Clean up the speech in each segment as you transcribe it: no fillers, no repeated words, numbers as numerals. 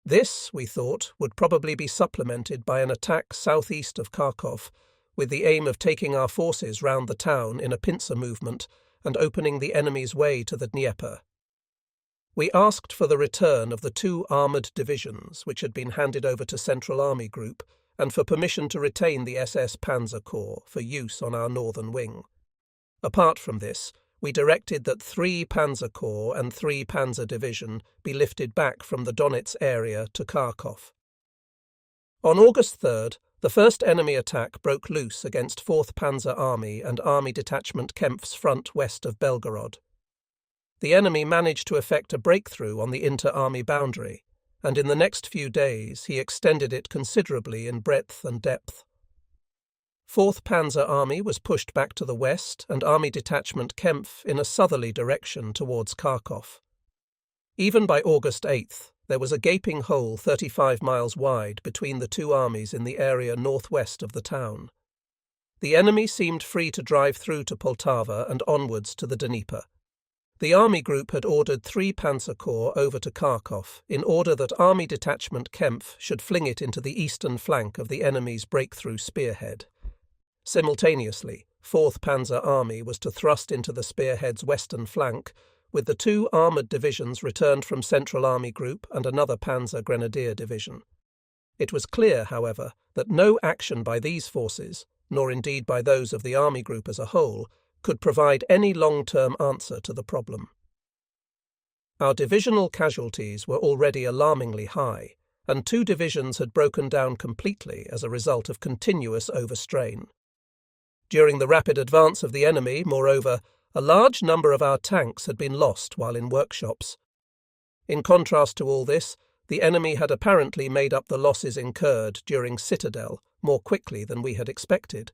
This, we thought, would probably be supplemented by an attack southeast of Kharkov, with the aim of taking our forces round the town in a pincer movement and opening the enemy's way to the Dnieper. We asked for the return of the 2 armoured divisions which had been handed over to Central Army Group, and for permission to retain the SS Panzer Corps for use on our northern wing. Apart from this, we directed that 3 Panzer Corps and 3 Panzer Division be lifted back from the Donetsk area to Kharkov. On August 3rd, the first enemy attack broke loose against 4th Panzer Army and Army Detachment Kempf's front west of Belgorod. The enemy managed to effect a breakthrough on the inter-army boundary, and in the next few days he extended it considerably in breadth and depth. 4th Panzer Army was pushed back to the west and Army Detachment Kempf in a southerly direction towards Kharkov. Even by August 8th, there was a gaping hole 35 miles wide between the 2 armies in the area northwest of the town. The enemy seemed free to drive through to Poltava and onwards to the Dnieper. The Army Group had ordered 3 Panzer Corps over to Kharkov in order that Army Detachment Kempf should fling it into the eastern flank of the enemy's breakthrough spearhead. Simultaneously, 4th Panzer Army was to thrust into the spearhead's western flank, with the 2 armoured divisions returned from Central Army Group and another Panzer Grenadier Division. It was clear, however, that no action by these forces, nor indeed by those of the Army Group as a whole, could provide any long-term answer to the problem. Our divisional casualties were already alarmingly high, and 2 divisions had broken down completely as a result of continuous overstrain. During the rapid advance of the enemy, moreover, a large number of our tanks had been lost while in workshops. In contrast to all this, the enemy had apparently made up the losses incurred during Citadel more quickly than we had expected.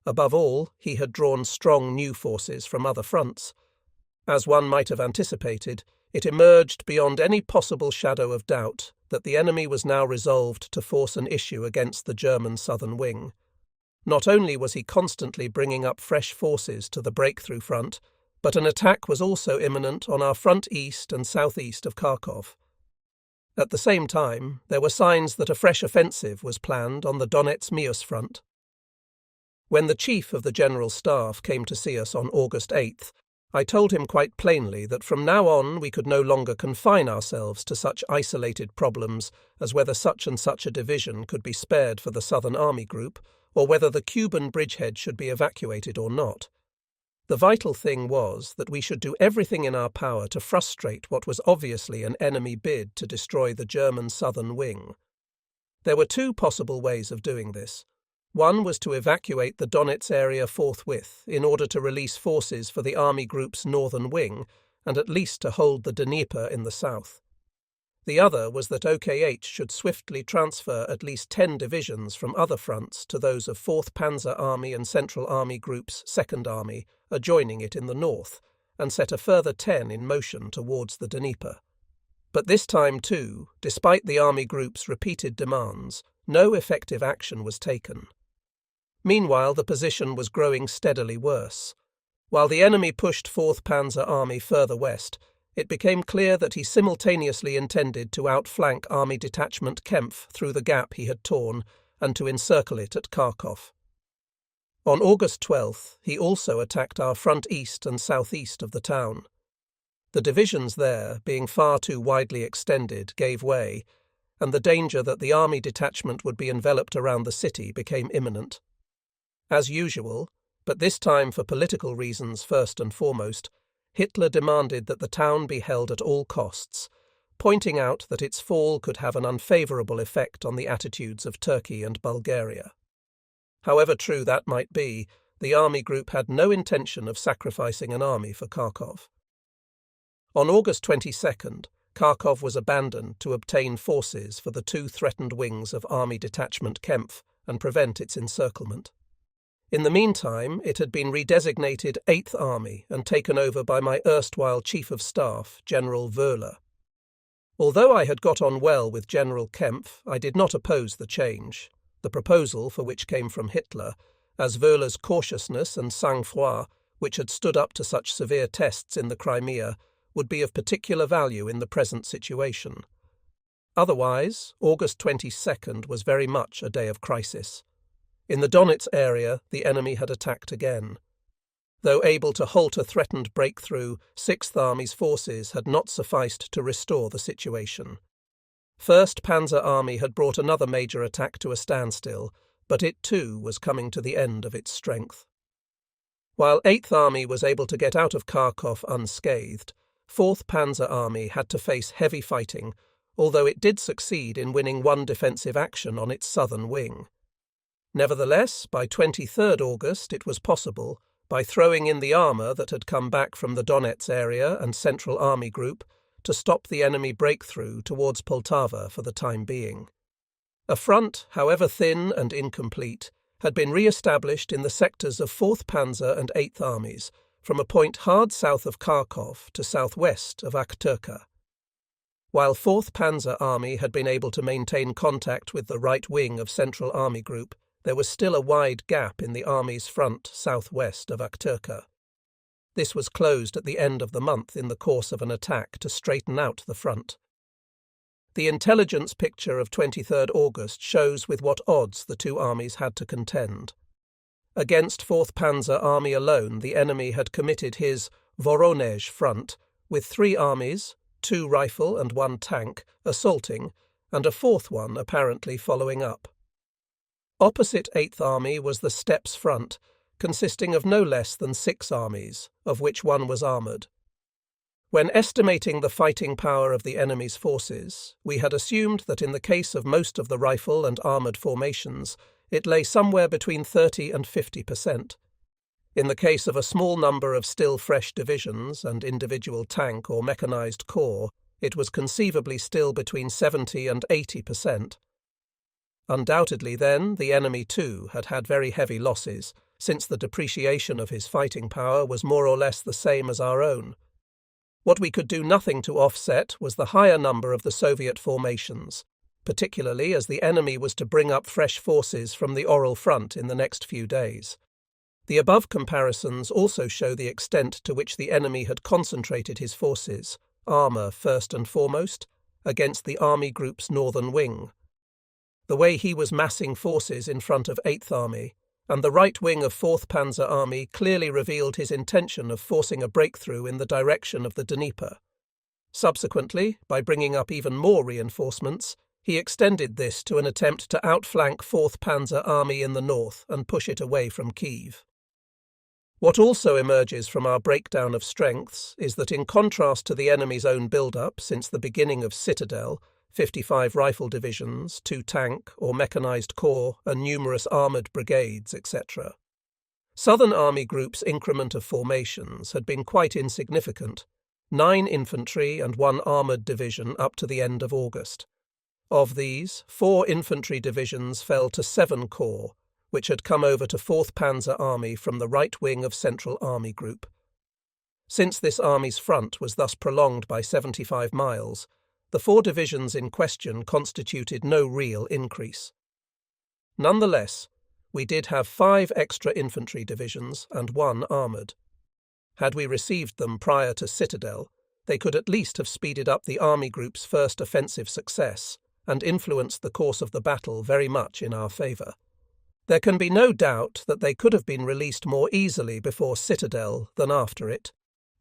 Above all, he had drawn strong new forces from other fronts. As one might have anticipated, it emerged beyond any possible shadow of doubt that the enemy was now resolved to force an issue against the German southern wing. Not only was he constantly bringing up fresh forces to the breakthrough front, but an attack was also imminent on our front east and southeast of Kharkov. At the same time, there were signs that a fresh offensive was planned on the Donetsk-Mius front. When the Chief of the General Staff came to see us on August 8th, I told him quite plainly that from now on we could no longer confine ourselves to such isolated problems as whether such and such a division could be spared for the Southern Army Group, or whether the Cuban bridgehead should be evacuated or not. The vital thing was that we should do everything in our power to frustrate what was obviously an enemy bid to destroy the German southern wing. There were 2 possible ways of doing this. One was to evacuate the Donetsk area forthwith in order to release forces for the Army Group's northern wing and at least to hold the Dnieper in the south. The other was that OKH should swiftly transfer at least 10 divisions from other fronts to those of 4th Panzer Army and Central Army Group's 2nd Army, adjoining it in the north, and set a further 10 in motion towards the Dnieper. But this time too, despite the Army Group's repeated demands, no effective action was taken. Meanwhile, the position was growing steadily worse. While the enemy pushed 4th Panzer Army further west, it became clear that he simultaneously intended to outflank Army Detachment Kempf through the gap he had torn and to encircle it at Kharkov. On August 12th, he also attacked our front east and southeast of the town. The divisions there, being far too widely extended, gave way, and the danger that the army detachment would be enveloped around the city became imminent. As usual, but this time for political reasons first and foremost, Hitler demanded that the town be held at all costs, pointing out that its fall could have an unfavourable effect on the attitudes of Turkey and Bulgaria. However true that might be, the army group had no intention of sacrificing an army for Kharkov. On August 22nd, Kharkov was abandoned to obtain forces for the 2 threatened wings of Army Detachment Kempf and prevent its encirclement. In the meantime, it had been redesignated 8th Army and taken over by my erstwhile Chief of Staff, General Wöhler. Although I had got on well with General Kempf, I did not oppose the change, the proposal for which came from Hitler, as Wöhler's cautiousness and sang-froid, which had stood up to such severe tests in the Crimea, would be of particular value in the present situation. Otherwise, August 22nd was very much a day of crisis. In the Donetsk area, the enemy had attacked again. Though able to halt a threatened breakthrough, 6th Army's forces had not sufficed to restore the situation. 1st Panzer Army had brought another major attack to a standstill, but it too was coming to the end of its strength. While 8th Army was able to get out of Kharkov unscathed, 4th Panzer Army had to face heavy fighting, although it did succeed in winning one defensive action on its southern wing. Nevertheless, by 23rd August it was possible, by throwing in the armour that had come back from the Donetsk area and Central Army Group, to stop the enemy breakthrough towards Poltava for the time being. A front, however thin and incomplete, had been re-established in the sectors of 4th Panzer and 8th Armies, from a point hard south of Kharkov to southwest of Akhturka. While 4th Panzer Army had been able to maintain contact with the right wing of Central Army Group, there was still a wide gap in the army's front southwest of Akhturka. This was closed at the end of the month in the course of an attack to straighten out the front. The intelligence picture of 23rd August shows with what odds the two armies had to contend. Against 4th Panzer Army alone, the enemy had committed his Voronezh front, with 3 armies, 2 rifle and 1 tank, assaulting, and a 4th one apparently following up. Opposite 8th Army was the Steppes front, consisting of no less than 6 armies, of which one was armoured. When estimating the fighting power of the enemy's forces, we had assumed that in the case of most of the rifle and armoured formations, it lay somewhere between 30 and 50%. In the case of a small number of still fresh divisions and individual tank or mechanised corps, it was conceivably still between 70 and 80%. Undoubtedly then, the enemy too had had very heavy losses, since the depreciation of his fighting power was more or less the same as our own. What we could do nothing to offset was the higher number of the Soviet formations, particularly as the enemy was to bring up fresh forces from the Oral Front in the next few days. The above comparisons also show the extent to which the enemy had concentrated his forces, armour first and foremost, against the Army Group's northern wing. The way he was massing forces in front of 8th Army, and the right wing of 4th Panzer Army clearly revealed his intention of forcing a breakthrough in the direction of the Dnieper. Subsequently, by bringing up even more reinforcements, he extended this to an attempt to outflank 4th Panzer Army in the north and push it away from Kiev. What also emerges from our breakdown of strengths is that in contrast to the enemy's own build-up since the beginning of Citadel, 55 rifle divisions, 2 tank or mechanised corps, and numerous armoured brigades, etc. Southern Army Group's increment of formations had been quite insignificant, 9 infantry and 1 armoured division up to the end of August. Of these, 4 infantry divisions fell to 7 corps, which had come over to 4th Panzer Army from the right wing of Central Army Group. Since this army's front was thus prolonged by 75 miles, the 4 divisions in question constituted no real increase. Nonetheless, we did have 5 extra infantry divisions and 1 armoured. Had we received them prior to Citadel, they could at least have speeded up the Army Group's first offensive success and influenced the course of the battle very much in our favour. There can be no doubt that they could have been released more easily before Citadel than after it,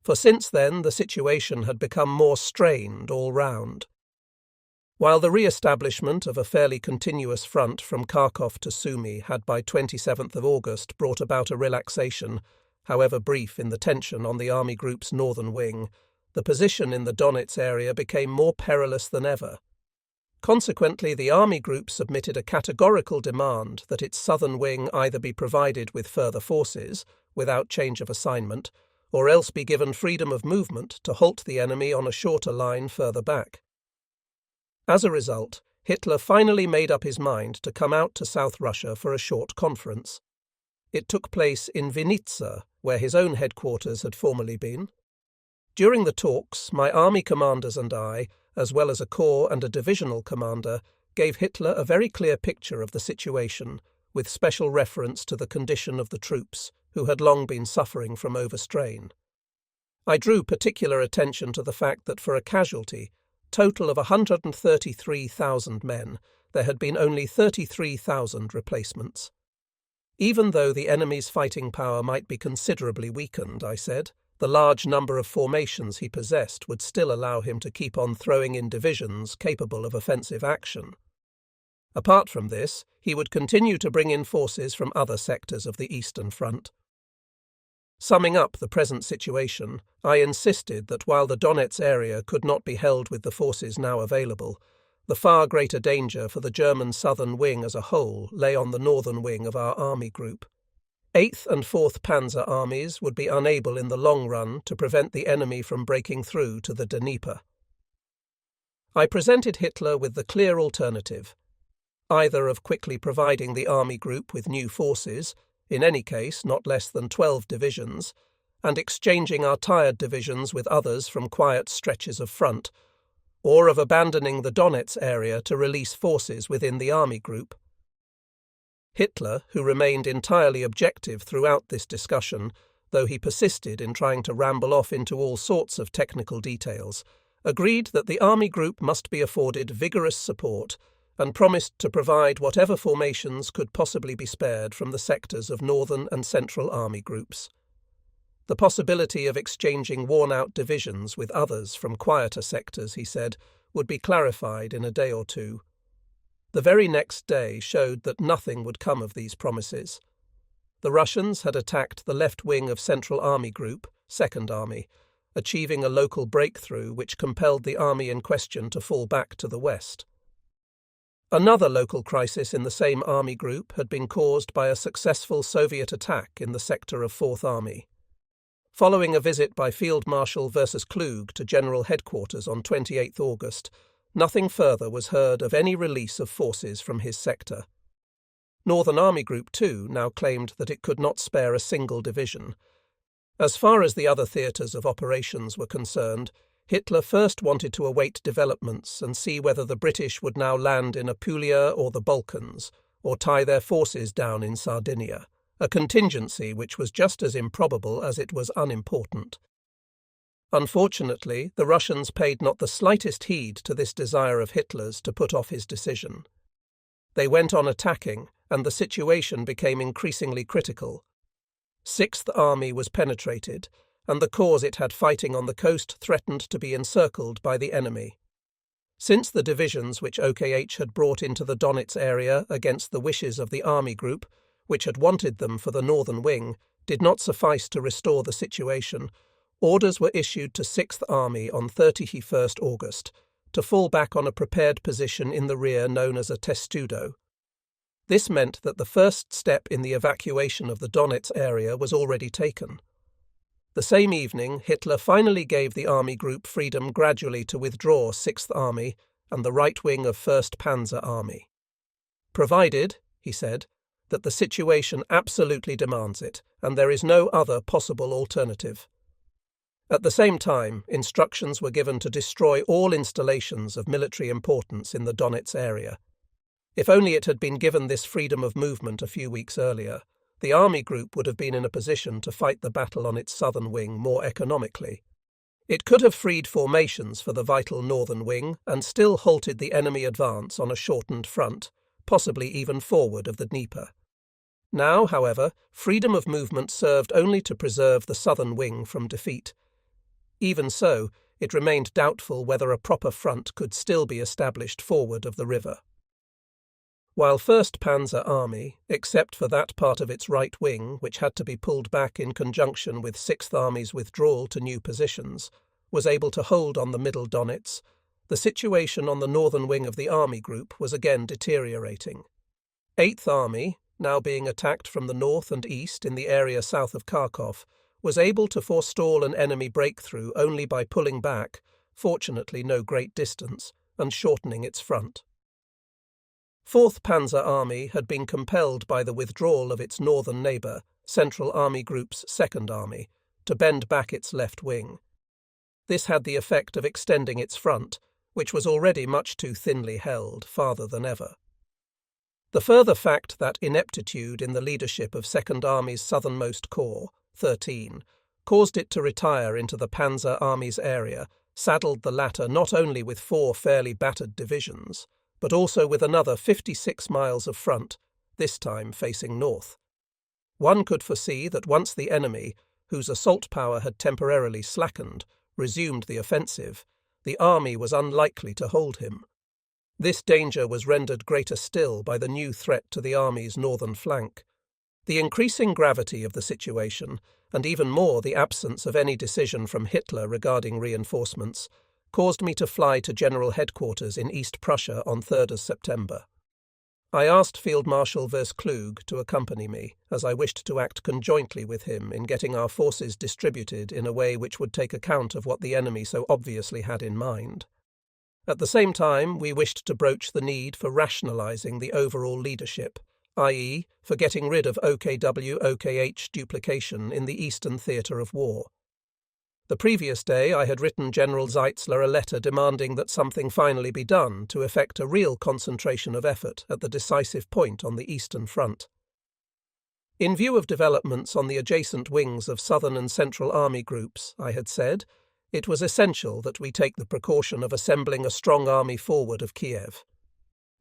for since then the situation had become more strained all round. While the re-establishment of a fairly continuous front from Kharkov to Sumy had by 27th of August brought about a relaxation, however brief, in the tension on the Army Group's northern wing, the position in the Donetsk area became more perilous than ever. Consequently, the Army Group submitted a categorical demand that its southern wing either be provided with further forces, without change of assignment, or else be given freedom of movement to halt the enemy on a shorter line further back. As a result, Hitler finally made up his mind to come out to South Russia for a short conference. It took place in Vinnytsia, where his own headquarters had formerly been. During the talks, my army commanders and I, as well as a corps and a divisional commander, gave Hitler a very clear picture of the situation, with special reference to the condition of the troops, who had long been suffering from overstrain. I drew particular attention to the fact that for a casualty, total of 133,000 men, there had been only 33,000 replacements. Even though the enemy's fighting power might be considerably weakened, I said, the large number of formations he possessed would still allow him to keep on throwing in divisions capable of offensive action. Apart from this, he would continue to bring in forces from other sectors of the Eastern Front. Summing up the present situation, I insisted that while the Donetsk area could not be held with the forces now available, the far greater danger for the German southern wing as a whole lay on the northern wing of our army group. 8th and 4th Panzer armies would be unable in the long run to prevent the enemy from breaking through to the Dnieper. I presented Hitler with the clear alternative, either of quickly providing the army group with new forces, in any case not less than 12 divisions, and exchanging our tired divisions with others from quiet stretches of front, or of abandoning the Donetsk area to release forces within the army group. Hitler, who remained entirely objective throughout this discussion, though he persisted in trying to ramble off into all sorts of technical details, agreed that the army group must be afforded vigorous support and promised to provide whatever formations could possibly be spared from the sectors of northern and central army groups. The possibility of exchanging worn-out divisions with others from quieter sectors, he said, would be clarified in a day or two. The very next day showed that nothing would come of these promises. The Russians had attacked the left wing of Central Army Group, Second Army, achieving a local breakthrough which compelled the army in question to fall back to the west. Another local crisis in the same army group had been caused by a successful Soviet attack in the sector of Fourth Army. Following a visit by Field Marshal versus Klug to General Headquarters on 28 August, nothing further was heard of any release of forces from his sector. Northern Army Group 2 now claimed that it could not spare a single division. As far as the other theatres of operations were concerned, Hitler first wanted to await developments and see whether the British would now land in Apulia or the Balkans, or tie their forces down in Sardinia, a contingency which was just as improbable as it was unimportant. Unfortunately, the Russians paid not the slightest heed to this desire of Hitler's to put off his decision. They went on attacking, and the situation became increasingly critical. Sixth Army was penetrated, and the cause it had fighting on the coast threatened to be encircled by the enemy. Since the divisions which OKH had brought into the Donetsk area against the wishes of the army group, which had wanted them for the northern wing, did not suffice to restore the situation, orders were issued to 6th Army on 31st August to fall back on a prepared position in the rear known as a testudo. This meant that the first step in the evacuation of the Donetsk area was already taken. The same evening, Hitler finally gave the army group freedom gradually to withdraw 6th Army and the right wing of 1st Panzer Army. Provided, he said, that the situation absolutely demands it, and there is no other possible alternative. At the same time, instructions were given to destroy all installations of military importance in the Donetsk area. If only it had been given this freedom of movement a few weeks earlier, the army group would have been in a position to fight the battle on its southern wing more economically. It could have freed formations for the vital northern wing and still halted the enemy advance on a shortened front, possibly even forward of the Dnieper. Now, however, freedom of movement served only to preserve the southern wing from defeat. Even so, it remained doubtful whether a proper front could still be established forward of the river. While 1st Panzer Army, except for that part of its right wing which had to be pulled back in conjunction with 6th Army's withdrawal to new positions, was able to hold on the Middle Donetsk, the situation on the northern wing of the army group was again deteriorating. 8th Army, now being attacked from the north and east in the area south of Kharkov, was able to forestall an enemy breakthrough only by pulling back, fortunately no great distance, and shortening its front. 4th Panzer Army had been compelled by the withdrawal of its northern neighbour, Central Army Group's 2nd Army, to bend back its left wing. This had the effect of extending its front, which was already much too thinly held, farther than ever. The further fact that ineptitude in the leadership of 2nd Army's southernmost corps, 13, caused it to retire into the Panzer Army's area, saddled the latter not only with 4 fairly battered divisions, but also with another 56 miles of front, this time facing north. One could foresee that once the enemy, whose assault power had temporarily slackened, resumed the offensive, the army was unlikely to hold him. This danger was rendered greater still by the new threat to the army's northern flank. The increasing gravity of the situation, and even more the absence of any decision from Hitler regarding reinforcements, caused me to fly to General Headquarters in East Prussia on 3rd of September. I asked Field Marshal Klug to accompany me, as I wished to act conjointly with him in getting our forces distributed in a way which would take account of what the enemy so obviously had in mind. At the same time, we wished to broach the need for rationalizing the overall leadership, i.e., for getting rid of OKW-OKH duplication in the Eastern Theatre of War. The previous day I had written General Zeitzler a letter demanding that something finally be done to effect a real concentration of effort at the decisive point on the Eastern Front. In view of developments on the adjacent wings of Southern and Central Army groups, I had said, it was essential that we take the precaution of assembling a strong army forward of Kiev.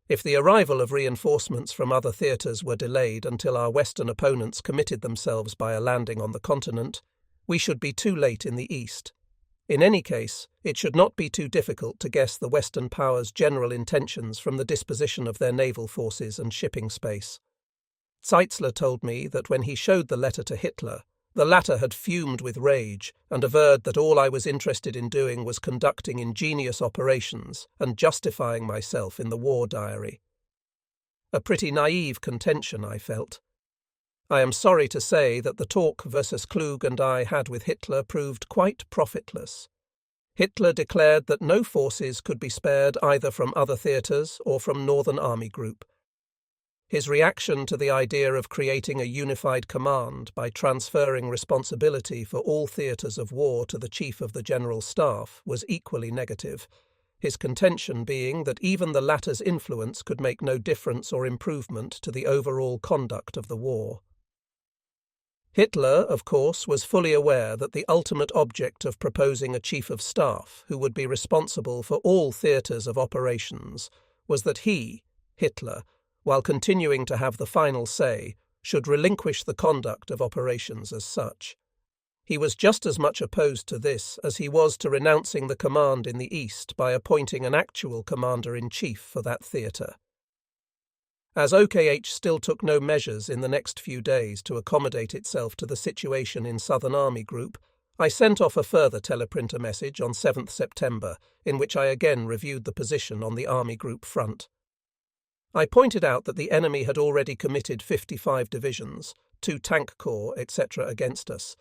If the arrival of reinforcements from other theatres were delayed until our Western opponents committed themselves by a landing on the continent, we should be too late in the East. In any case, it should not be too difficult to guess the Western powers' general intentions from the disposition of their naval forces and shipping space. Zeitzler told me that when he showed the letter to Hitler, the latter had fumed with rage and averred that all I was interested in doing was conducting ingenious operations and justifying myself in the war diary. A pretty naive contention, I felt. I am sorry to say that the talk Klug and I had with Hitler proved quite profitless. Hitler declared that no forces could be spared either from other theatres or from Northern Army Group. His reaction to the idea of creating a unified command by transferring responsibility for all theatres of war to the Chief of the General Staff was equally negative, his contention being that even the latter's influence could make no difference or improvement to the overall conduct of the war. Hitler, of course, was fully aware that the ultimate object of proposing a chief of staff who would be responsible for all theatres of operations was that he, Hitler, while continuing to have the final say, should relinquish the conduct of operations as such. He was just as much opposed to this as he was to renouncing the command in the East by appointing an actual commander-in-chief for that theatre. As OKH still took no measures in the next few days to accommodate itself to the situation in Southern Army Group, I sent off a further teleprinter message on 7th September, in which I again reviewed the position on the Army Group front. I pointed out that the enemy had already committed 55 divisions, 2 tank corps, etc. against us,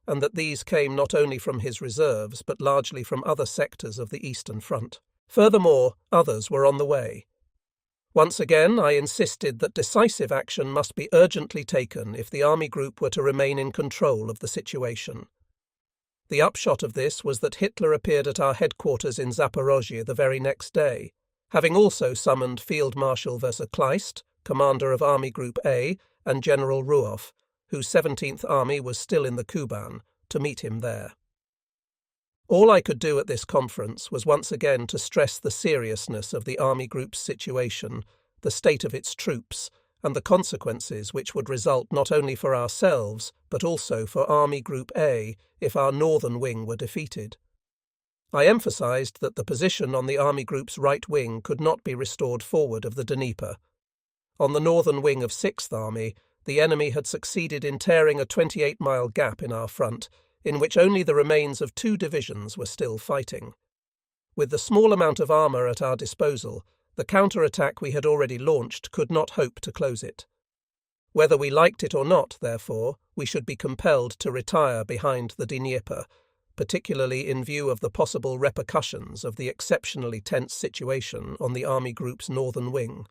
and that these came not only from his reserves but largely from other sectors of the Eastern Front. Furthermore, others were on the way. Once again, I insisted that decisive action must be urgently taken if the Army Group were to remain in control of the situation. The upshot of this was that Hitler appeared at our headquarters in Zaporozhye the very next day, having also summoned Field Marshal Kleist, commander of Army Group A, and General Ruoff, whose 17th Army was still in the Kuban, to meet him there. All I could do at this conference was once again to stress the seriousness of the Army Group's situation, the state of its troops, and the consequences which would result not only for ourselves but also for Army Group A if our northern wing were defeated. I emphasized that the position on the Army Group's right wing could not be restored forward of the Dnieper. On the northern wing of 6th Army, the enemy had succeeded in tearing a 28-mile gap in our front, in which only the remains of 2 divisions were still fighting. With the small amount of armour at our disposal, the counter-attack we had already launched could not hope to close it. Whether we liked it or not, therefore, we should be compelled to retire behind the Dnieper, particularly in view of the possible repercussions of the exceptionally tense situation on the Army Group's northern wing.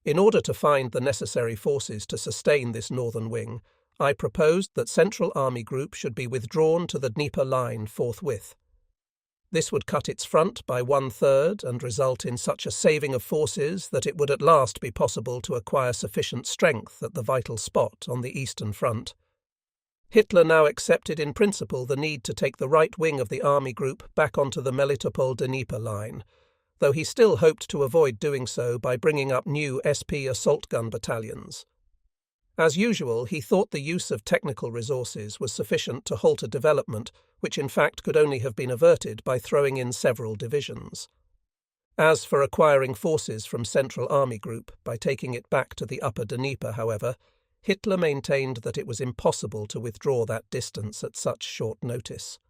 In order to find the necessary forces to sustain this northern wing, I proposed that Central Army Group should be withdrawn to the Dnieper line forthwith. This would cut its front by 1/3 and result in such a saving of forces that it would at last be possible to acquire sufficient strength at the vital spot on the Eastern Front. Hitler now accepted in principle the need to take the right wing of the army group back onto the Melitopol-Dnieper line, though he still hoped to avoid doing so by bringing up new SP assault gun battalions. As usual, he thought the use of technical resources was sufficient to halt a development which in fact could only have been averted by throwing in several divisions. As for acquiring forces from Central Army Group by taking it back to the upper Dnieper, however, Hitler maintained that it was impossible to withdraw that distance at such short notice.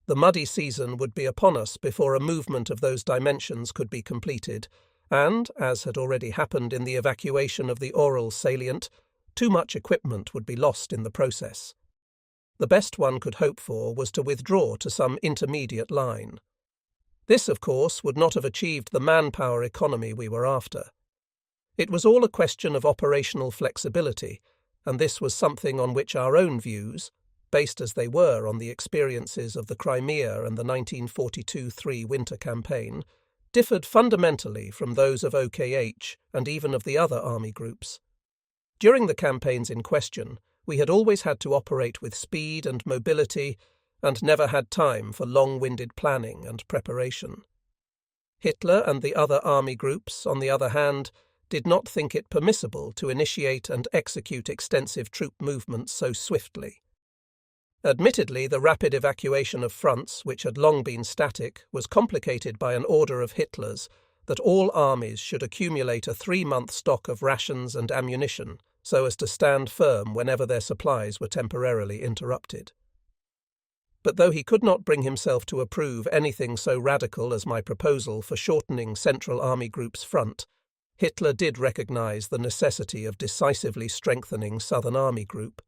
The muddy season would be upon us before a movement of those dimensions could be completed, and, as had already happened in the evacuation of the Oral salient, too much equipment would be lost in the process. The best one could hope for was to withdraw to some intermediate line. This, of course, would not have achieved the manpower economy we were after. It was all a question of operational flexibility, and this was something on which our own views, based as they were on the experiences of the Crimea and the 1942-3 winter campaign, differed fundamentally from those of OKH and even of the other army groups. During the campaigns in question, we had always had to operate with speed and mobility and never had time for long-winded planning and preparation. Hitler and the other army groups, on the other hand, did not think it permissible to initiate and execute extensive troop movements so swiftly. Admittedly, the rapid evacuation of fronts, which had long been static, was complicated by an order of Hitler's that all armies should accumulate a 3-month stock of rations and ammunition so as to stand firm whenever their supplies were temporarily interrupted. But though he could not bring himself to approve anything so radical as my proposal for shortening Central Army Group's front, Hitler did recognize the necessity of decisively strengthening Southern Army Group.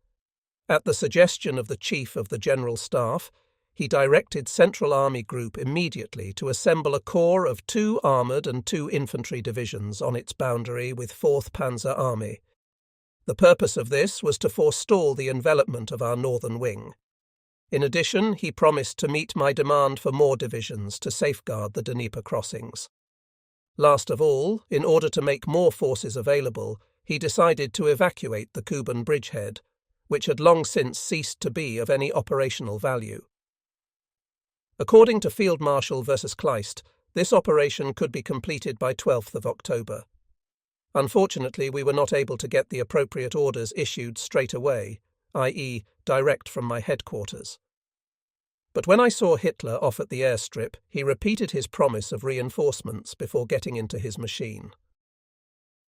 At the suggestion of the Chief of the General Staff, he directed Central Army Group immediately to assemble a corps of 2 armoured and 2 infantry divisions on its boundary with 4th Panzer Army. The purpose of this was to forestall the envelopment of our northern wing. In addition, he promised to meet my demand for more divisions to safeguard the Dnieper crossings. Last of all, in order to make more forces available, he decided to evacuate the Kuban bridgehead, which had long since ceased to be of any operational value. According to Field Marshal versus Kleist, this operation could be completed by 12th of October. Unfortunately, we were not able to get the appropriate orders issued straight away, i.e., direct from my headquarters. But when I saw Hitler off at the airstrip, he repeated his promise of reinforcements before getting into his machine.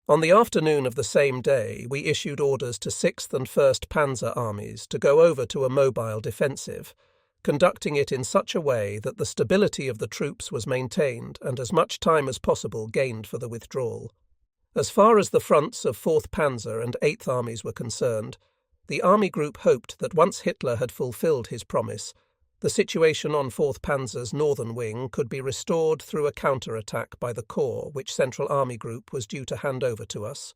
On the afternoon of the same day, we issued orders to 6th and 1st Panzer armies to go over to a mobile defensive, conducting it in such a way that the stability of the troops was maintained and as much time as possible gained for the withdrawal. As far as the fronts of 4th Panzer and 8th armies were concerned, the army group hoped that once Hitler had fulfilled his promise, the situation on 4th Panzer's northern wing could be restored through a counter-attack by the corps which Central Army Group was due to hand over to us.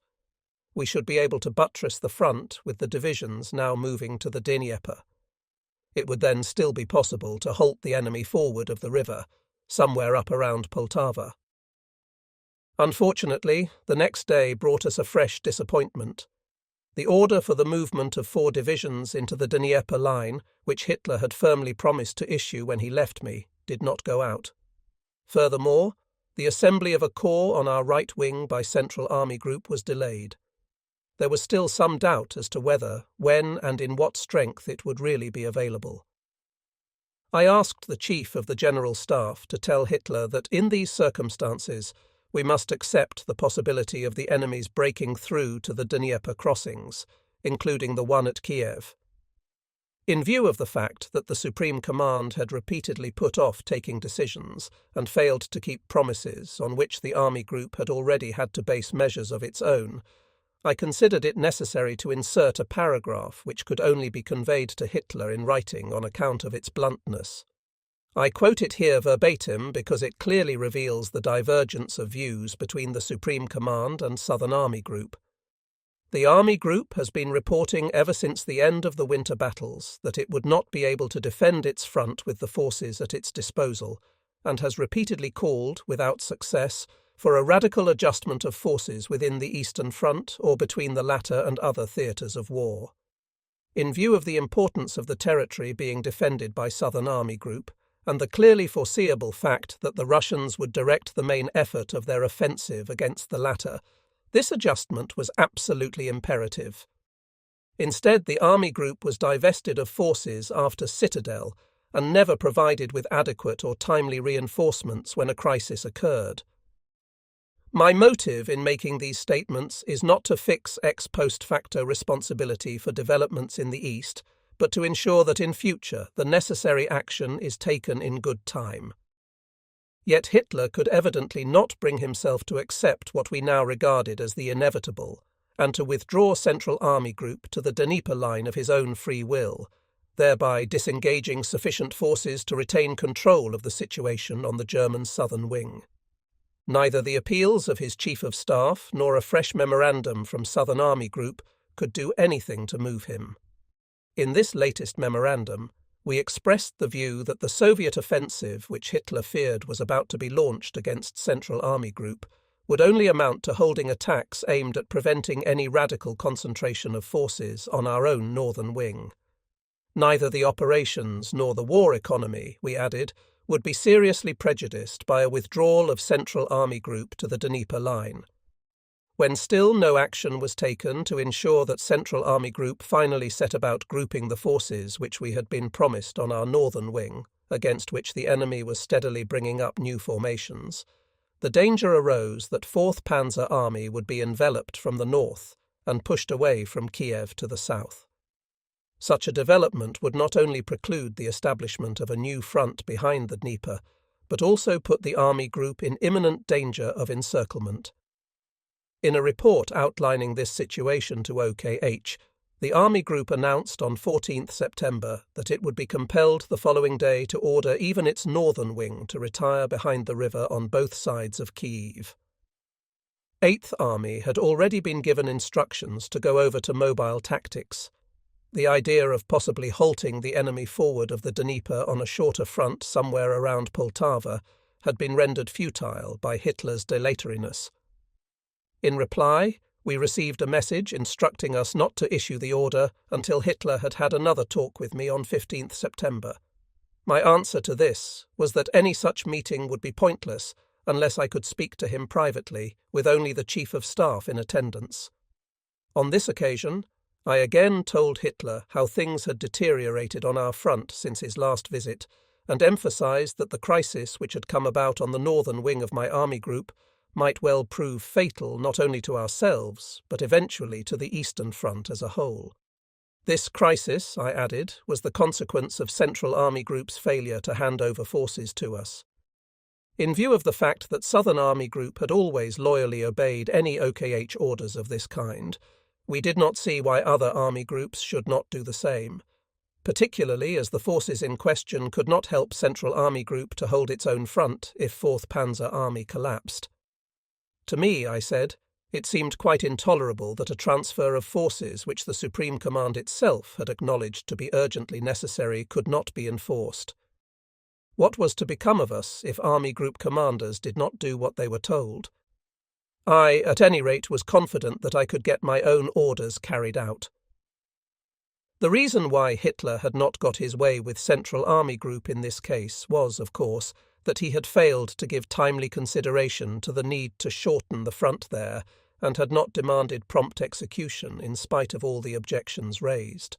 We should be able to buttress the front with the divisions now moving to the Dnieper. It would then still be possible to halt the enemy forward of the river, somewhere up around Poltava. Unfortunately, the next day brought us a fresh disappointment. The order for the movement of 4 divisions into the Dnieper line, which Hitler had firmly promised to issue when he left me, did not go out. Furthermore, the assembly of a corps on our right wing by Central Army Group was delayed. There was still some doubt as to whether, when and in what strength it would really be available. I asked the Chief of the General Staff to tell Hitler that in these circumstances we must accept the possibility of the enemy's breaking through to the Dnieper crossings, including the one at Kiev. In view of the fact that the Supreme Command had repeatedly put off taking decisions and failed to keep promises on which the Army Group had already had to base measures of its own, I considered it necessary to insert a paragraph which could only be conveyed to Hitler in writing on account of its bluntness. I quote it here verbatim because it clearly reveals the divergence of views between the Supreme Command and Southern Army Group. The Army Group has been reporting ever since the end of the winter battles that it would not be able to defend its front with the forces at its disposal, and has repeatedly called, without success, for a radical adjustment of forces within the Eastern Front or between the latter and other theatres of war. In view of the importance of the territory being defended by Southern Army Group, and the clearly foreseeable fact that the Russians would direct the main effort of their offensive against the latter, this adjustment was absolutely imperative. Instead, the Army Group was divested of forces after Citadel and never provided with adequate or timely reinforcements when a crisis occurred. My motive in making these statements is not to fix ex post facto responsibility for developments in the East, but to ensure that in future the necessary action is taken in good time. Yet Hitler could evidently not bring himself to accept what we now regarded as the inevitable, and to withdraw Central Army Group to the Dnieper line of his own free will, thereby disengaging sufficient forces to retain control of the situation on the German southern wing. Neither the appeals of his Chief of Staff nor a fresh memorandum from Southern Army Group could do anything to move him. In this latest memorandum, we expressed the view that the Soviet offensive which Hitler feared was about to be launched against Central Army Group would only amount to holding attacks aimed at preventing any radical concentration of forces on our own northern wing. Neither the operations nor the war economy, we added, would be seriously prejudiced by a withdrawal of Central Army Group to the Dnieper line. When still no action was taken to ensure that Central Army Group finally set about grouping the forces which we had been promised on our northern wing, against which the enemy was steadily bringing up new formations, the danger arose that 4th Panzer Army would be enveloped from the north and pushed away from Kiev to the south. Such a development would not only preclude the establishment of a new front behind the Dnieper, but also put the Army Group in imminent danger of encirclement. In a report outlining this situation to OKH, the Army Group announced on 14th September that it would be compelled the following day to order even its northern wing to retire behind the river on both sides of Kyiv. 8th Army had already been given instructions to go over to mobile tactics. The idea of possibly halting the enemy forward of the Dnieper on a shorter front somewhere around Poltava had been rendered futile by Hitler's dilatoriness. In reply, we received a message instructing us not to issue the order until Hitler had had another talk with me on 15th September. My answer to this was that any such meeting would be pointless unless I could speak to him privately, with only the Chief of Staff in attendance. On this occasion, I again told Hitler how things had deteriorated on our front since his last visit, and emphasized that the crisis which had come about on the northern wing of my army group might well prove fatal not only to ourselves, but eventually to the Eastern Front as a whole. This crisis, I added, was the consequence of Central Army Group's failure to hand over forces to us. In view of the fact that Southern Army Group had always loyally obeyed any OKH orders of this kind, we did not see why other army groups should not do the same, particularly as the forces in question could not help Central Army Group to hold its own front if 4th Panzer Army collapsed. To me, I said, it seemed quite intolerable that a transfer of forces which the Supreme Command itself had acknowledged to be urgently necessary could not be enforced. What was to become of us if army group commanders did not do what they were told? I, at any rate, was confident that I could get my own orders carried out. The reason why Hitler had not got his way with Central Army Group in this case was, of course, that he had failed to give timely consideration to the need to shorten the front there and had not demanded prompt execution in spite of all the objections raised.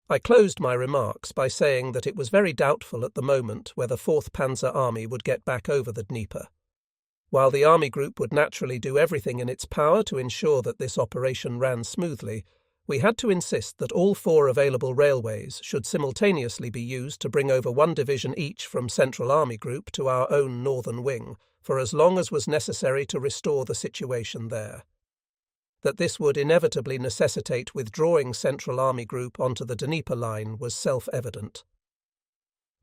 I closed my remarks by saying that it was very doubtful at the moment whether 4th Panzer Army would get back over the Dnieper. While the Army Group would naturally do everything in its power to ensure that this operation ran smoothly, we had to insist that all 4 available railways should simultaneously be used to bring over 1 division each from Central Army Group to our own northern wing, for as long as was necessary to restore the situation there. That this would inevitably necessitate withdrawing Central Army Group onto the Dnieper line was self-evident.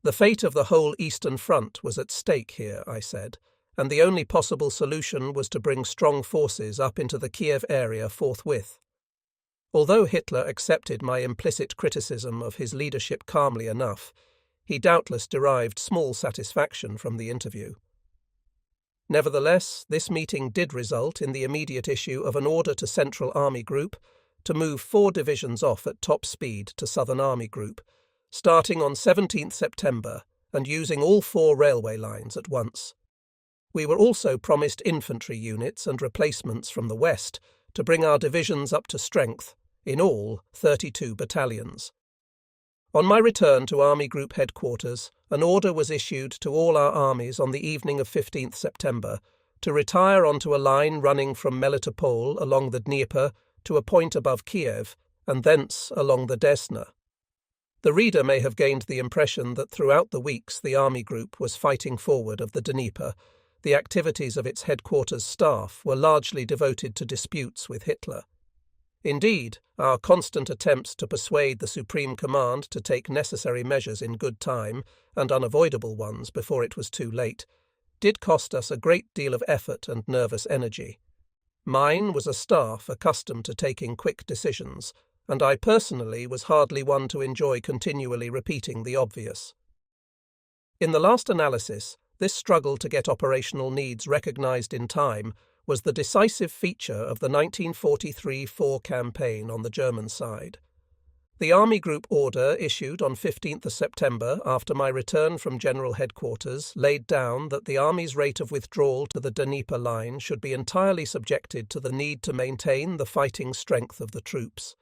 The fate of the whole Eastern Front was at stake here, I said, and the only possible solution was to bring strong forces up into the Kiev area forthwith. Although Hitler accepted my implicit criticism of his leadership calmly enough, he doubtless derived small satisfaction from the interview. Nevertheless, this meeting did result in the immediate issue of an order to Central Army Group to move 4 divisions off at top speed to Southern Army Group, starting on 17th September and using all 4 railway lines at once. We were also promised infantry units and replacements from the west to bring our divisions up to strength, in all 32 battalions. On my return to Army Group headquarters, an order was issued to all our armies on the evening of 15th September to retire onto a line running from Melitopol along the Dnieper to a point above Kiev, and thence along the Desna. The reader may have gained the impression that throughout the weeks the Army Group was fighting forward of the Dnieper. The activities of its headquarters staff were largely devoted to disputes with Hitler. Indeed, our constant attempts to persuade the Supreme Command to take necessary measures in good time, and unavoidable ones before it was too late, did cost us a great deal of effort and nervous energy. Mine was a staff accustomed to taking quick decisions, and I personally was hardly one to enjoy continually repeating the obvious. In the last analysis, this struggle to get operational needs recognized in time was the decisive feature of the 1943-4 campaign on the German side. The Army Group order issued on 15th September after my return from General Headquarters laid down that the Army's rate of withdrawal to the Dnieper line should be entirely subjected to the need to maintain the fighting strength of the troops.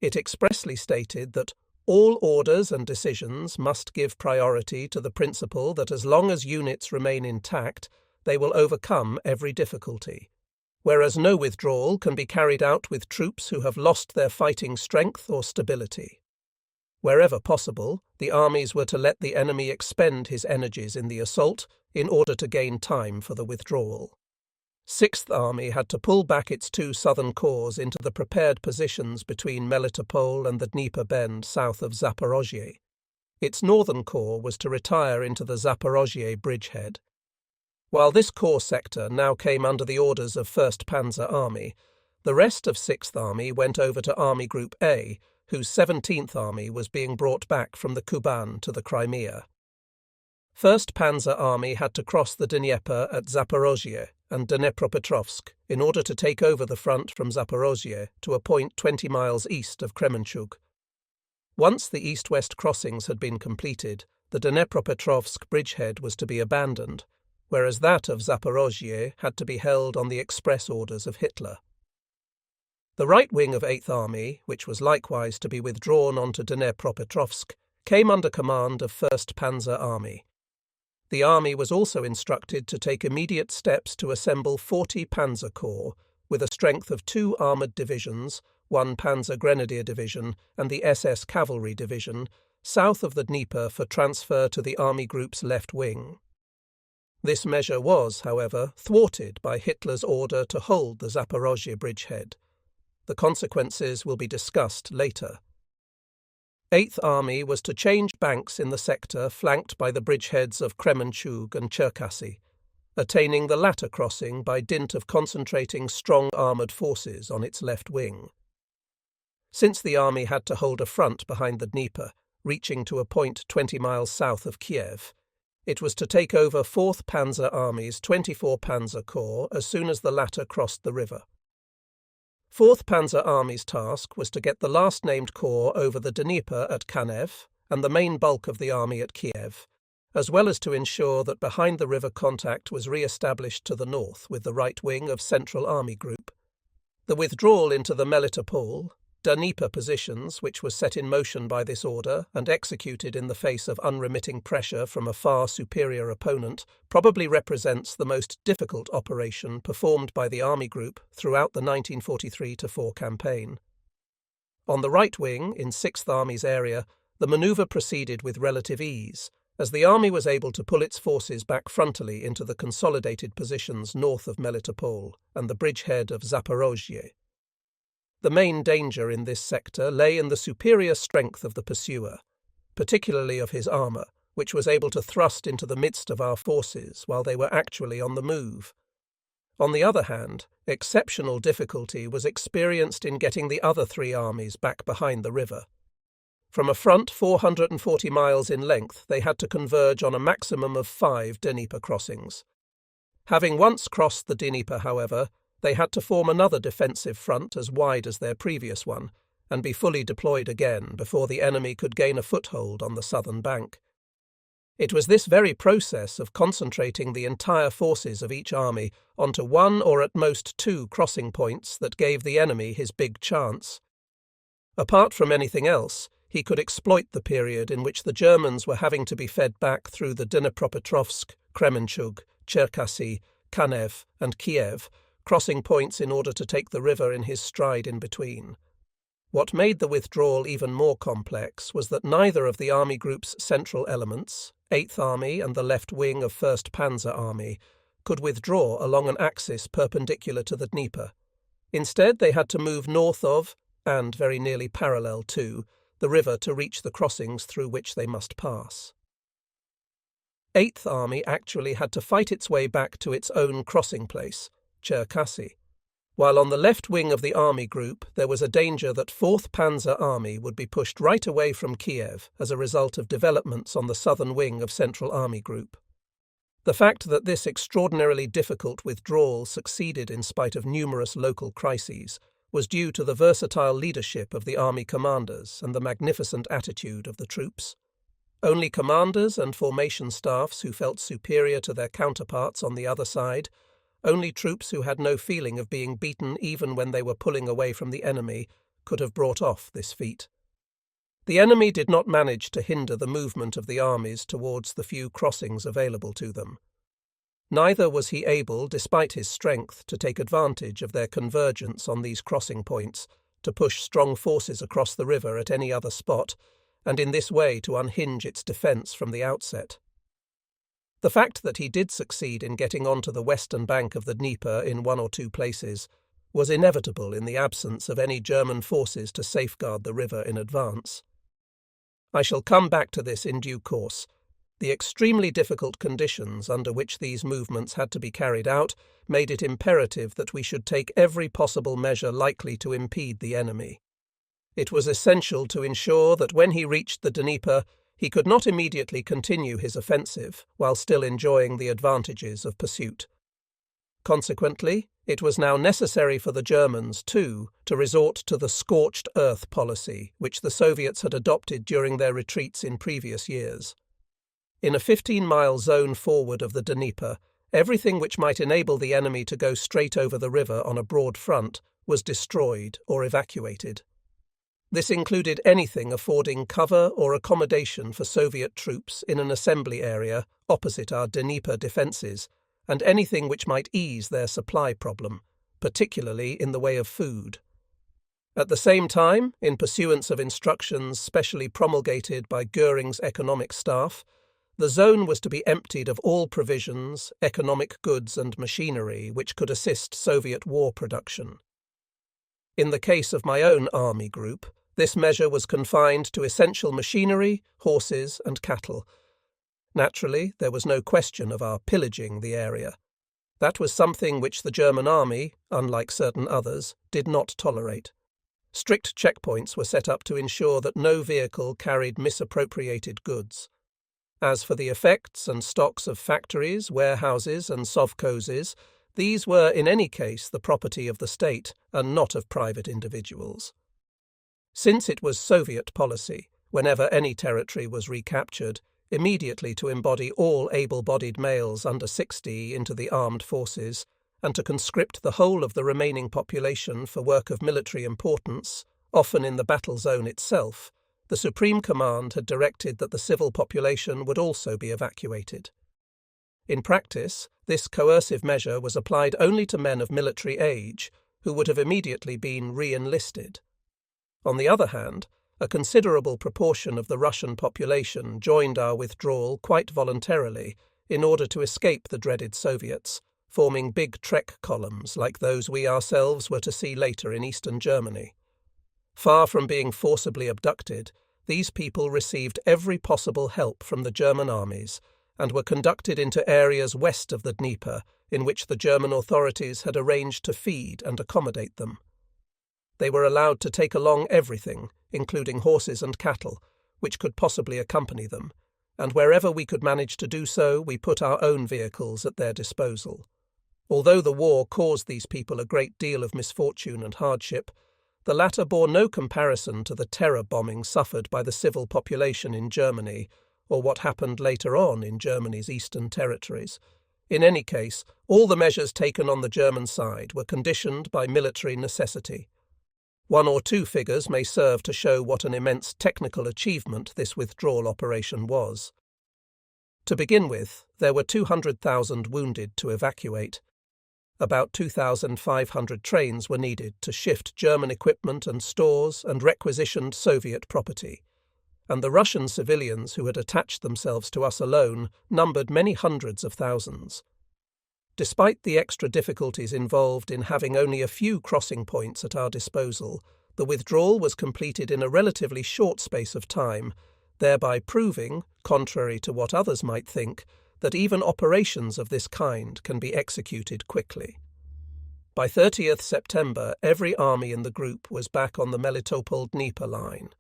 It expressly stated that all orders and decisions must give priority to the principle that as long as units remain intact, they will overcome every difficulty, whereas no withdrawal can be carried out with troops who have lost their fighting strength or stability. Wherever possible, the armies were to let the enemy expend his energies in the assault in order to gain time for the withdrawal. 6th Army had to pull back its 2 southern corps into the prepared positions between Melitopol and the Dnieper bend south of Zaporozhye. Its northern corps was to retire into the Zaporozhye bridgehead. While this corps sector now came under the orders of 1st Panzer Army, the rest of 6th Army went over to Army Group A, whose 17th Army was being brought back from the Kuban to the Crimea. 1st Panzer Army had to cross the Dnieper at Zaporozhye and Dnepropetrovsk in order to take over the front from Zaporozhye to a point 20 miles east of Kremenchug. Once the east-west crossings had been completed, the Dnepropetrovsk bridgehead was to be abandoned, whereas that of Zaporozhye had to be held on the express orders of Hitler. The right wing of 8th Army, which was likewise to be withdrawn onto Dnepropetrovsk, came under command of 1st Panzer Army. The army was also instructed to take immediate steps to assemble 40 Panzer Corps, with a strength of 2 armoured divisions, 1 Panzer Grenadier Division and the SS Cavalry Division, south of the Dnieper for transfer to the Army Group's left wing. This measure was, however, thwarted by Hitler's order to hold the Zaporozhye bridgehead. The consequences will be discussed later. 8th Army was to change banks in the sector flanked by the bridgeheads of Kremenchug and Cherkasy, attaining the latter crossing by dint of concentrating strong armoured forces on its left wing. Since the army had to hold a front behind the Dnieper, reaching to a point 20 miles south of Kiev, it was to take over 4th Panzer Army's 24 Panzer Corps as soon as the latter crossed the river. 4th Panzer Army's task was to get the last-named corps over the Dnieper at Kanev and the main bulk of the army at Kiev, as well as to ensure that behind-the-river contact was re-established to the north with the right wing of Central Army Group. The withdrawal into the Melitopol, Dnieper positions, which was set in motion by this order and executed in the face of unremitting pressure from a far superior opponent, probably represents the most difficult operation performed by the Army Group throughout the 1943-4 campaign. On the right wing, in 6th Army's area, the manoeuvre proceeded with relative ease, as the army was able to pull its forces back frontally into the consolidated positions north of Melitopol and the bridgehead of Zaporozhye. The main danger in this sector lay in the superior strength of the pursuer, particularly of his armour, which was able to thrust into the midst of our forces while they were actually on the move. On the other hand, exceptional difficulty was experienced in getting the other 3 armies back behind the river. From a front 440 miles in length, they had to converge on a maximum of 5 Dnieper crossings. Having once crossed the Dnieper, however, They had to form another defensive front as wide as their previous one, and be fully deployed again before the enemy could gain a foothold on the southern bank. It was this very process of concentrating the entire forces of each army onto one or at most two crossing points that gave the enemy his big chance. Apart from anything else, he could exploit the period in which the Germans were having to be fed back through the Dnipropetrovsk, Kremenchug, Cherkasy, Kanev, and Kiev, crossing points in order to take the river in his stride in between. What made the withdrawal even more complex was that neither of the army group's central elements, 8th Army and the left wing of 1st Panzer Army, could withdraw along an axis perpendicular to the Dnieper. Instead, they had to move north of, and very nearly parallel to, the river to reach the crossings through which they must pass. 8th Army actually had to fight its way back to its own crossing place, Cherkasy, while on the left wing of the army group there was a danger that 4th Panzer Army would be pushed right away from Kiev as a result of developments on the southern wing of Central Army Group. The fact that this extraordinarily difficult withdrawal succeeded in spite of numerous local crises was due to the versatile leadership of the army commanders and the magnificent attitude of the troops. Only commanders and formation staffs who felt superior to their counterparts on the other side, only troops who had no feeling of being beaten even when they were pulling away from the enemy, could have brought off this feat. The enemy did not manage to hinder the movement of the armies towards the few crossings available to them. Neither was he able, despite his strength, to take advantage of their convergence on these crossing points, to push strong forces across the river at any other spot, and in this way to unhinge its defence from the outset. The fact that he did succeed in getting onto the western bank of the Dnieper in one or two places was inevitable in the absence of any German forces to safeguard the river in advance. I shall come back to this in due course. The extremely difficult conditions under which these movements had to be carried out made it imperative that we should take every possible measure likely to impede the enemy. It was essential to ensure that when he reached the Dnieper, he could not immediately continue his offensive while still enjoying the advantages of pursuit. Consequently, it was now necessary for the Germans, too, to resort to the scorched earth policy which the Soviets had adopted during their retreats in previous years. In a 15-mile zone forward of the Dnieper, everything which might enable the enemy to go straight over the river on a broad front was destroyed or evacuated. This included anything affording cover or accommodation for Soviet troops in an assembly area opposite our Dnieper defences, and anything which might ease their supply problem, particularly in the way of food. At the same time, in pursuance of instructions specially promulgated by Göring's economic staff, the zone was to be emptied of all provisions, economic goods and machinery which could assist Soviet war production. In the case of my own army group, this measure was confined to essential machinery, horses, and cattle. Naturally, there was no question of our pillaging the area. That was something which the German army, unlike certain others, did not tolerate. Strict checkpoints were set up to ensure that no vehicle carried misappropriated goods. As for the effects and stocks of factories, warehouses, and sovkhozes, these were in any case the property of the state and not of private individuals. Since it was Soviet policy, whenever any territory was recaptured, immediately to embody all able-bodied males under 60 into the armed forces, and to conscript the whole of the remaining population for work of military importance, often in the battle zone itself, the Supreme Command had directed that the civil population would also be evacuated. In practice, this coercive measure was applied only to men of military age, who would have immediately been re-enlisted. On the other hand, a considerable proportion of the Russian population joined our withdrawal quite voluntarily in order to escape the dreaded Soviets, forming big trek columns like those we ourselves were to see later in eastern Germany. Far from being forcibly abducted, these people received every possible help from the German armies and were conducted into areas west of the Dnieper in which the German authorities had arranged to feed and accommodate them. They were allowed to take along everything, including horses and cattle, which could possibly accompany them, and wherever we could manage to do so, we put our own vehicles at their disposal. Although the war caused these people a great deal of misfortune and hardship, the latter bore no comparison to the terror bombing suffered by the civil population in Germany, or what happened later on in Germany's eastern territories. In any case, all the measures taken on the German side were conditioned by military necessity. One or two figures may serve to show what an immense technical achievement this withdrawal operation was. To begin with, there were 200,000 wounded to evacuate. About 2,500 trains were needed to shift German equipment and stores and requisitioned Soviet property. And the Russian civilians who had attached themselves to us alone numbered many hundreds of thousands. Despite the extra difficulties involved in having only a few crossing points at our disposal, the withdrawal was completed in a relatively short space of time, thereby proving, contrary to what others might think, that even operations of this kind can be executed quickly. By 30th September, every army in the group was back on the Melitopol-Dnieper line.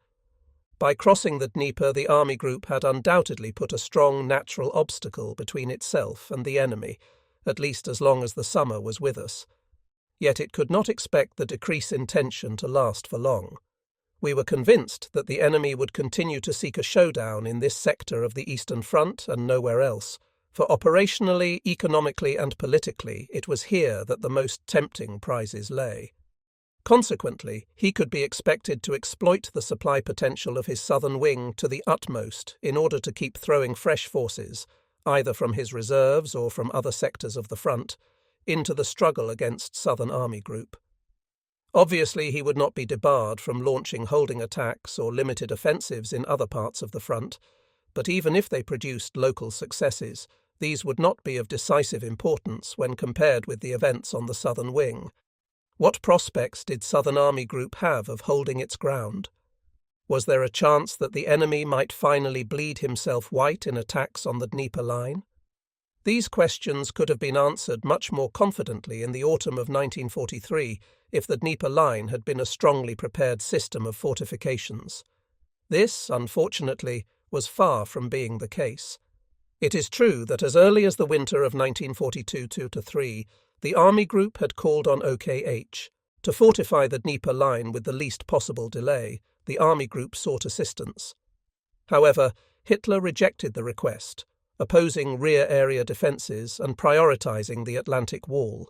By crossing the Dnieper, the army group had undoubtedly put a strong natural obstacle between itself and the enemy, at least as long as the summer was with us. Yet it could not expect the decrease in tension to last for long. We were convinced that the enemy would continue to seek a showdown in this sector of the Eastern Front and nowhere else, for operationally, economically and politically it was here that the most tempting prizes lay. Consequently, he could be expected to exploit the supply potential of his southern wing to the utmost in order to keep throwing fresh forces, either from his reserves or from other sectors of the front, into the struggle against Southern Army Group. Obviously, he would not be debarred from launching holding attacks or limited offensives in other parts of the front, but even if they produced local successes, these would not be of decisive importance when compared with the events on the southern wing. What prospects did Southern Army Group have of holding its ground? Was there a chance that the enemy might finally bleed himself white in attacks on the Dnieper line? These questions could have been answered much more confidently in the autumn of 1943 if the Dnieper line had been a strongly prepared system of fortifications. This, unfortunately, was far from being the case. It is true that as early as the winter of 1942-3, the Army Group had called on OKH. To fortify the Dnieper line with the least possible delay, the Army Group sought assistance. However, Hitler rejected the request, opposing rear area defences and prioritizing the Atlantic Wall.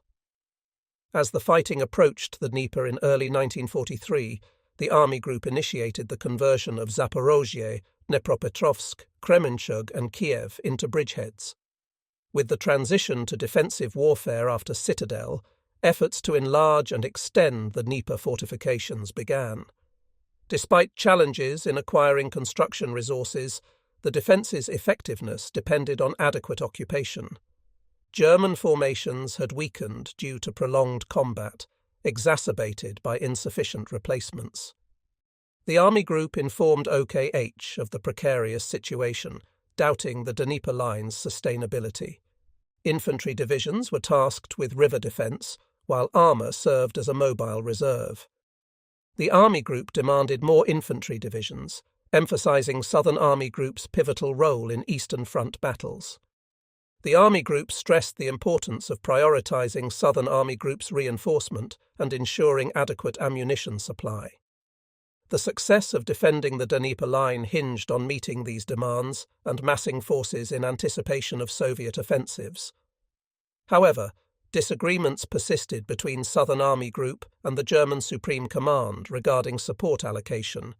As the fighting approached the Dnieper in early 1943, the Army Group initiated the conversion of Zaporozhye, Dnepropetrovsk, Kremenchug and Kiev into bridgeheads. With the transition to defensive warfare after Citadel, efforts to enlarge and extend the Dnieper fortifications began. Despite challenges in acquiring construction resources, the defence's effectiveness depended on adequate occupation. German formations had weakened due to prolonged combat, exacerbated by insufficient replacements. The Army Group informed OKH of the precarious situation, doubting the Dnieper line's sustainability. Infantry divisions were tasked with river defence, while armour served as a mobile reserve. The Army Group demanded more infantry divisions, emphasising Southern Army Group's pivotal role in Eastern Front battles. The Army Group stressed the importance of prioritising Southern Army Group's reinforcement and ensuring adequate ammunition supply. The success of defending the Dnieper line hinged on meeting these demands and massing forces in anticipation of Soviet offensives. However, disagreements persisted between Southern Army Group and the German Supreme Command regarding support allocation.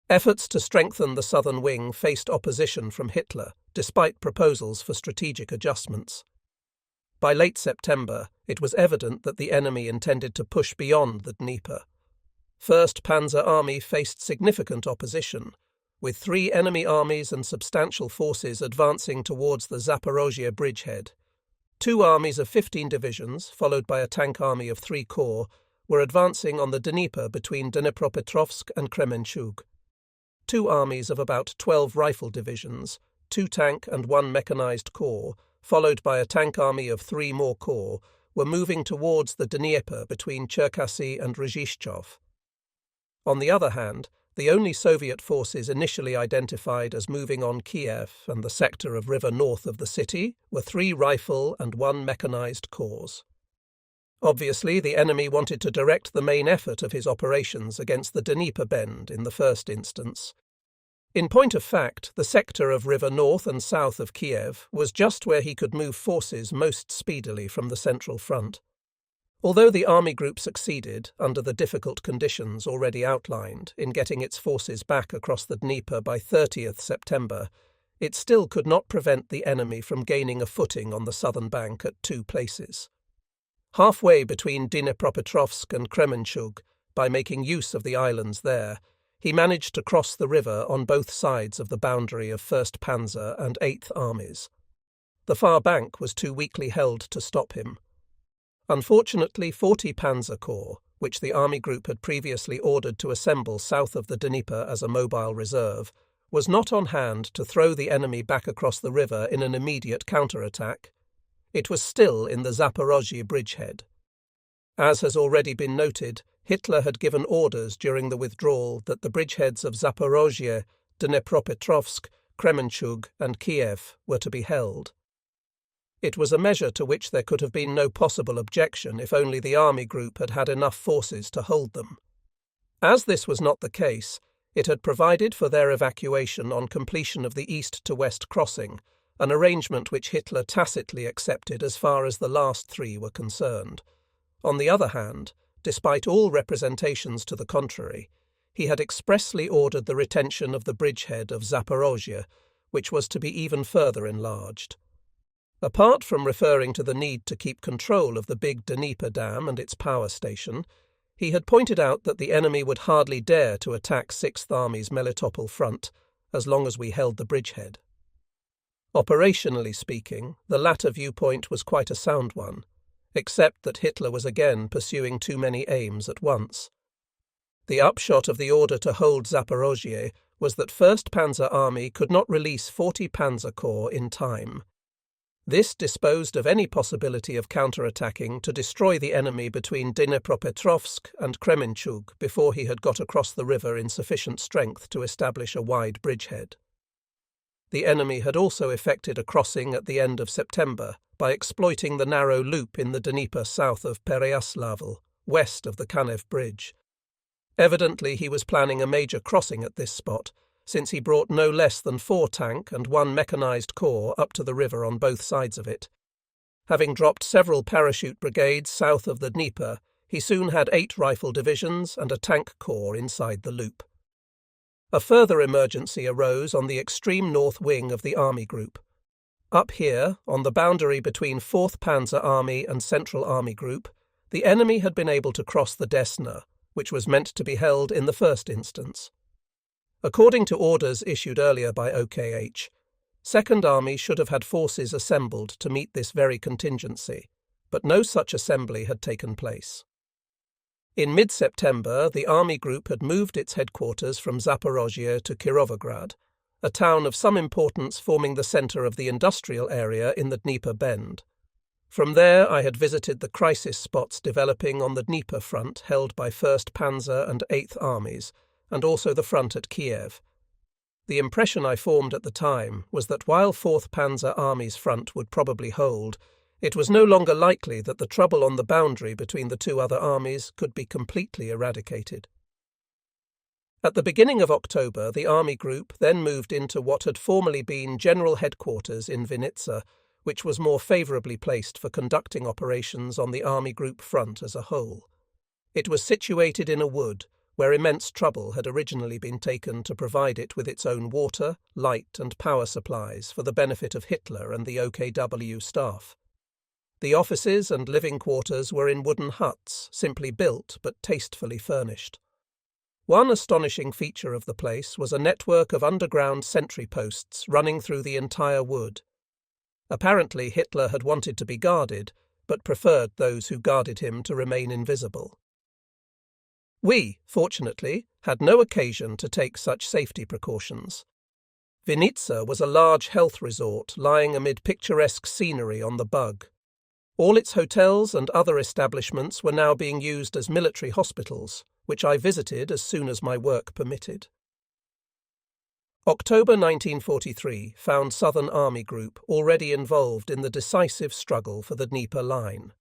Efforts to strengthen the southern wing faced opposition from Hitler, despite proposals for strategic adjustments. By late September, it was evident that the enemy intended to push beyond the Dnieper. 1st Panzer Army faced significant opposition, with 3 enemy armies and substantial forces advancing towards the Zaporozhye bridgehead. 2 armies of 15 divisions, followed by a tank army of 3 corps, were advancing on the Dnieper between Dnepropetrovsk and Kremenchug. 2 armies of about 12 rifle divisions, 2 tank and 1 mechanized corps, followed by a tank army of 3 more corps, were moving towards the Dnieper between Cherkasy and Rzhishchov. On the other hand, the only Soviet forces initially identified as moving on Kiev and the sector of river north of the city were 3 rifle and 1 mechanized corps. Obviously, the enemy wanted to direct the main effort of his operations against the Dnieper Bend in the first instance. In point of fact, the sector of river north and south of Kiev was just where he could move forces most speedily from the central front. Although the army group succeeded, under the difficult conditions already outlined, in getting its forces back across the Dnieper by 30th September, it still could not prevent the enemy from gaining a footing on the southern bank at 2 places. Halfway between Dnipropetrovsk and Kremenchug, by making use of the islands there, he managed to cross the river on both sides of the boundary of 1st Panzer and 8th Armies. The far bank was too weakly held to stop him. Unfortunately, 40 Panzer Corps, which the army group had previously ordered to assemble south of the Dnieper as a mobile reserve, was not on hand to throw the enemy back across the river in an immediate counterattack. It was still in the Zaporozhye bridgehead. As has already been noted, Hitler had given orders during the withdrawal that the bridgeheads of Zaporozhye, Dnipropetrovsk, Kremenchug and Kiev were to be held. It was a measure to which there could have been no possible objection if only the army group had had enough forces to hold them. As this was not the case, it had provided for their evacuation on completion of the east-to-west crossing, an arrangement which Hitler tacitly accepted as far as the last 3 were concerned. On the other hand, despite all representations to the contrary, he had expressly ordered the retention of the bridgehead of Zaporozhye, which was to be even further enlarged. Apart from referring to the need to keep control of the big Dnieper Dam and its power station, he had pointed out that the enemy would hardly dare to attack 6th Army's Melitopol front as long as we held the bridgehead. Operationally speaking, the latter viewpoint was quite a sound one, except that Hitler was again pursuing too many aims at once. The upshot of the order to hold Zaporozhye was that 1st Panzer Army could not release 40 Panzer Corps in time. This disposed of any possibility of counterattacking to destroy the enemy between Dnipropetrovsk and Kremenchug before he had got across the river in sufficient strength to establish a wide bridgehead. The enemy had also effected a crossing at the end of September by exploiting the narrow loop in the Dnieper south of Pereyaslav, west of the Kanev Bridge. Evidently he was planning a major crossing at this spot, since he brought no less than 4 tank and 1 mechanized corps up to the river on both sides of it. Having dropped several parachute brigades south of the Dnieper, he soon had 8 rifle divisions and a tank corps inside the loop. A further emergency arose on the extreme north wing of the army group. Up here, on the boundary between 4th Panzer Army and Central Army Group, the enemy had been able to cross the Desna, which was meant to be held in the first instance. According to orders issued earlier by OKH, 2nd Army should have had forces assembled to meet this very contingency, but no such assembly had taken place. In mid-September, the army group had moved its headquarters from Zaporozhye to Kirovograd, a town of some importance forming the centre of the industrial area in the Dnieper Bend. From there I had visited the crisis spots developing on the Dnieper front held by 1st Panzer and 8th Armies, and also the front at Kiev. The impression I formed at the time was that while 4th Panzer Army's front would probably hold, it was no longer likely that the trouble on the boundary between the 2 other armies could be completely eradicated. At the beginning of October, the army group then moved into what had formerly been General Headquarters in Vinnytsia, which was more favourably placed for conducting operations on the army group front as a whole. It was situated in a wood, where immense trouble had originally been taken to provide it with its own water, light and power supplies for the benefit of Hitler and the OKW staff. The offices and living quarters were in wooden huts, simply built but tastefully furnished. One astonishing feature of the place was a network of underground sentry posts running through the entire wood. Apparently Hitler had wanted to be guarded, but preferred those who guarded him to remain invisible. We, fortunately, had no occasion to take such safety precautions. Vinnytsia was a large health resort lying amid picturesque scenery on the Bug. All its hotels and other establishments were now being used as military hospitals, which I visited as soon as my work permitted. October 1943 found Southern Army Group already involved in the decisive struggle for the Dnieper Line.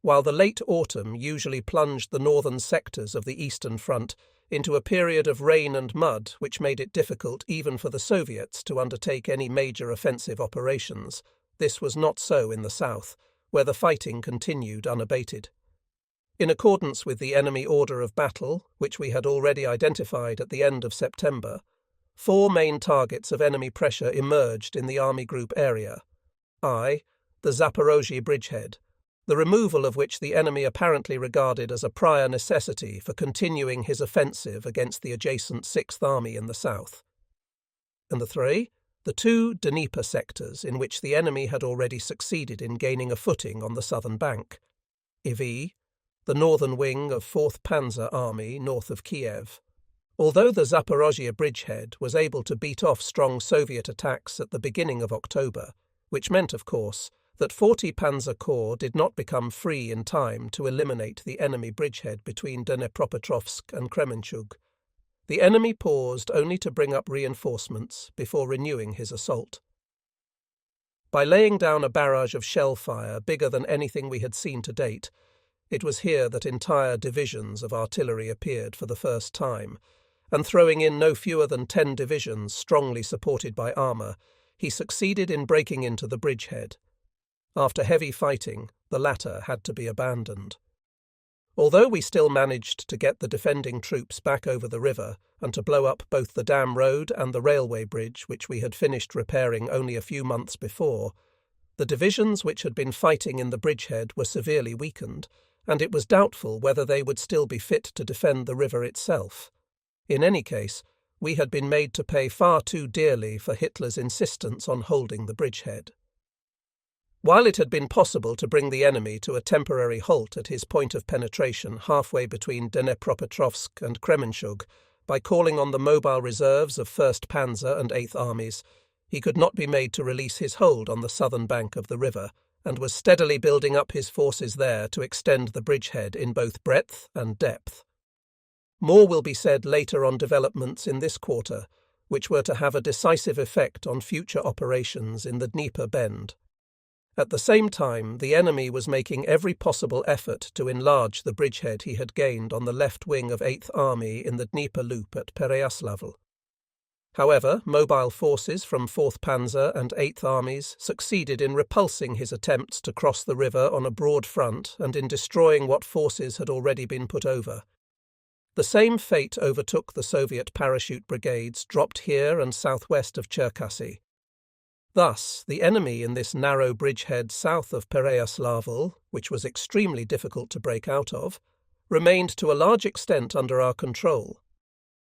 While the late autumn usually plunged the northern sectors of the Eastern Front into a period of rain and mud which made it difficult even for the Soviets to undertake any major offensive operations, this was not so in the south, where the fighting continued unabated. In accordance with the enemy order of battle, which we had already identified at the end of September, 4 main targets of enemy pressure emerged in the Army Group area. I, the Zaporozhye bridgehead, the removal of which the enemy apparently regarded as a prior necessity for continuing his offensive against the adjacent 6th Army in the south. And the 3, the 2 Dnieper sectors in which the enemy had already succeeded in gaining a footing on the southern bank. IV, the northern wing of 4th Panzer Army north of Kiev. Although the Zaporozhye bridgehead was able to beat off strong Soviet attacks at the beginning of October, which meant, of course, that 40 Panzer Corps did not become free in time to eliminate the enemy bridgehead between Dnepropetrovsk and Kremenchug, the enemy paused only to bring up reinforcements before renewing his assault. By laying down a barrage of shell fire bigger than anything we had seen to date, it was here that entire divisions of artillery appeared for the first time, and throwing in no fewer than 10 divisions strongly supported by armour, he succeeded in breaking into the bridgehead. After heavy fighting, the latter had to be abandoned. Although we still managed to get the defending troops back over the river and to blow up both the dam road and the railway bridge which we had finished repairing only a few months before, the divisions which had been fighting in the bridgehead were severely weakened, and it was doubtful whether they would still be fit to defend the river itself. In any case, we had been made to pay far too dearly for Hitler's insistence on holding the bridgehead. While it had been possible to bring the enemy to a temporary halt at his point of penetration halfway between Dnepropetrovsk and Kremenchug by calling on the mobile reserves of 1st Panzer and 8th Armies, he could not be made to release his hold on the southern bank of the river, and was steadily building up his forces there to extend the bridgehead in both breadth and depth. More will be said later on developments in this quarter, which were to have a decisive effect on future operations in the Dnieper Bend. At the same time, the enemy was making every possible effort to enlarge the bridgehead he had gained on the left wing of 8th Army in the Dnieper Loop at Pereyaslav. However, mobile forces from 4th Panzer and 8th Armies succeeded in repulsing his attempts to cross the river on a broad front and in destroying what forces had already been put over. The same fate overtook the Soviet parachute brigades dropped here and southwest of Cherkasy. Thus, the enemy in this narrow bridgehead south of Pereyaslav, which was extremely difficult to break out of, remained to a large extent under our control.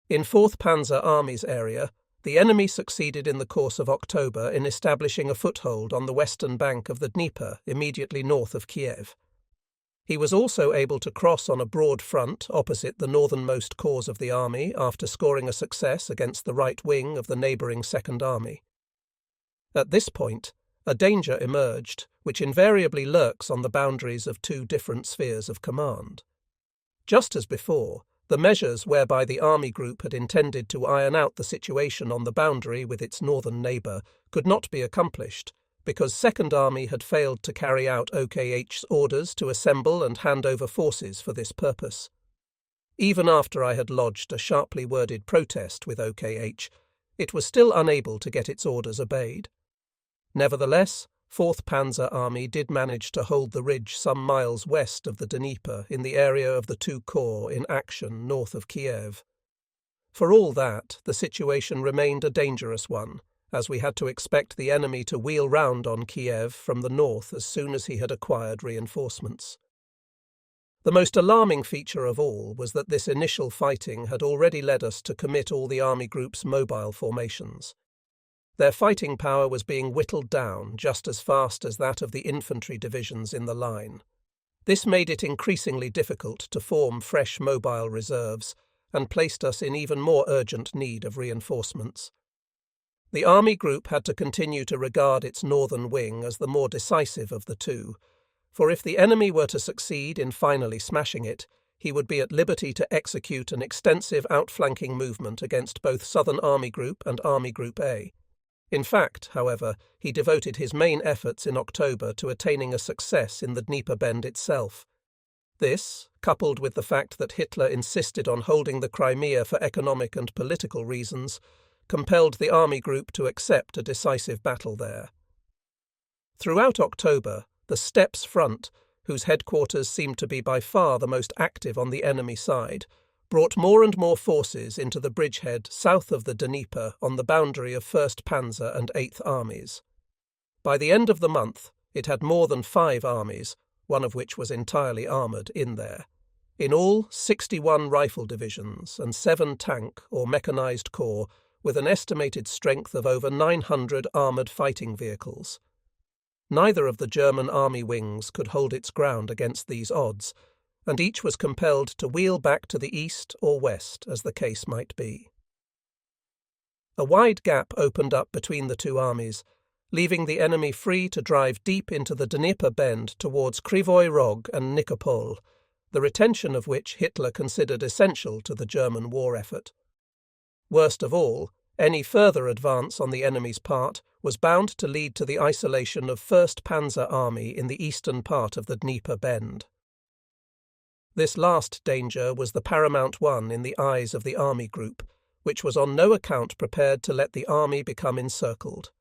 In 4th Panzer Army's area, the enemy succeeded in the course of October in establishing a foothold on the western bank of the Dnieper immediately north of Kiev. He was also able to cross on a broad front opposite the northernmost corps of the army after scoring a success against the right wing of the neighbouring 2nd Army. At this point, a danger emerged which invariably lurks on the boundaries of 2 different spheres of command. Just as before, the measures whereby the Army Group had intended to iron out the situation on the boundary with its northern neighbour could not be accomplished, because 2nd Army had failed to carry out OKH's orders to assemble and hand over forces for this purpose. Even after I had lodged a sharply worded protest with OKH, it was still unable to get its orders obeyed. Nevertheless, 4th Panzer Army did manage to hold the ridge some miles west of the Dnieper in the area of the 2 corps in action north of Kiev. For all that, the situation remained a dangerous one, as we had to expect the enemy to wheel round on Kiev from the north as soon as he had acquired reinforcements. The most alarming feature of all was that this initial fighting had already led us to commit all the Army Group's mobile formations. Their fighting power was being whittled down just as fast as that of the infantry divisions in the line. This made it increasingly difficult to form fresh mobile reserves and placed us in even more urgent need of reinforcements. The Army Group had to continue to regard its northern wing as the more decisive of the 2, for if the enemy were to succeed in finally smashing it, he would be at liberty to execute an extensive outflanking movement against both Southern Army Group and Army Group A. In fact, however, he devoted his main efforts in October to attaining a success in the Dnieper Bend itself. This, coupled with the fact that Hitler insisted on holding the Crimea for economic and political reasons, compelled the Army Group to accept a decisive battle there. Throughout October, the Steppes Front, whose headquarters seemed to be by far the most active on the enemy side, brought more and more forces into the bridgehead south of the Dnieper on the boundary of 1st Panzer and 8th Armies. By the end of the month, it had more than 5 armies, one of which was entirely armoured, in there. In all, 61 rifle divisions and 7 tank or mechanized corps with an estimated strength of over 900 armoured fighting vehicles. Neither of the German army wings could hold its ground against these odds, and each was compelled to wheel back to the east or west, as the case might be. A wide gap opened up between the two armies, leaving the enemy free to drive deep into the Dnieper Bend towards Krivoy Rog and Nikopol, the retention of which Hitler considered essential to the German war effort. Worst of all, any further advance on the enemy's part was bound to lead to the isolation of 1st Panzer Army in the eastern part of the Dnieper Bend. This last danger was the paramount one in the eyes of the Army Group, which was on no account prepared to let the army become encircled.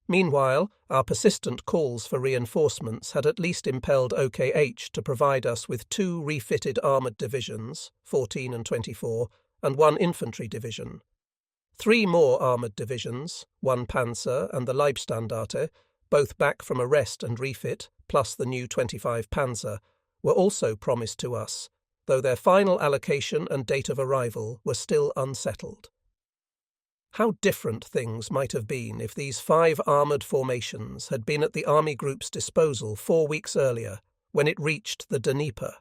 Meanwhile, our persistent calls for reinforcements had at least impelled OKH to provide us with 2 refitted armoured divisions, 14 and 24, and 1 infantry division. 3 more armoured divisions, 1 Panzer and the Leibstandarte, both back from a rest and refit, plus the new 25 Panzer, were also promised to us, though their final allocation and date of arrival were still unsettled. How different things might have been if these 5 armoured formations had been at the Army Group's disposal 4 weeks earlier, when it reached the Dnieper.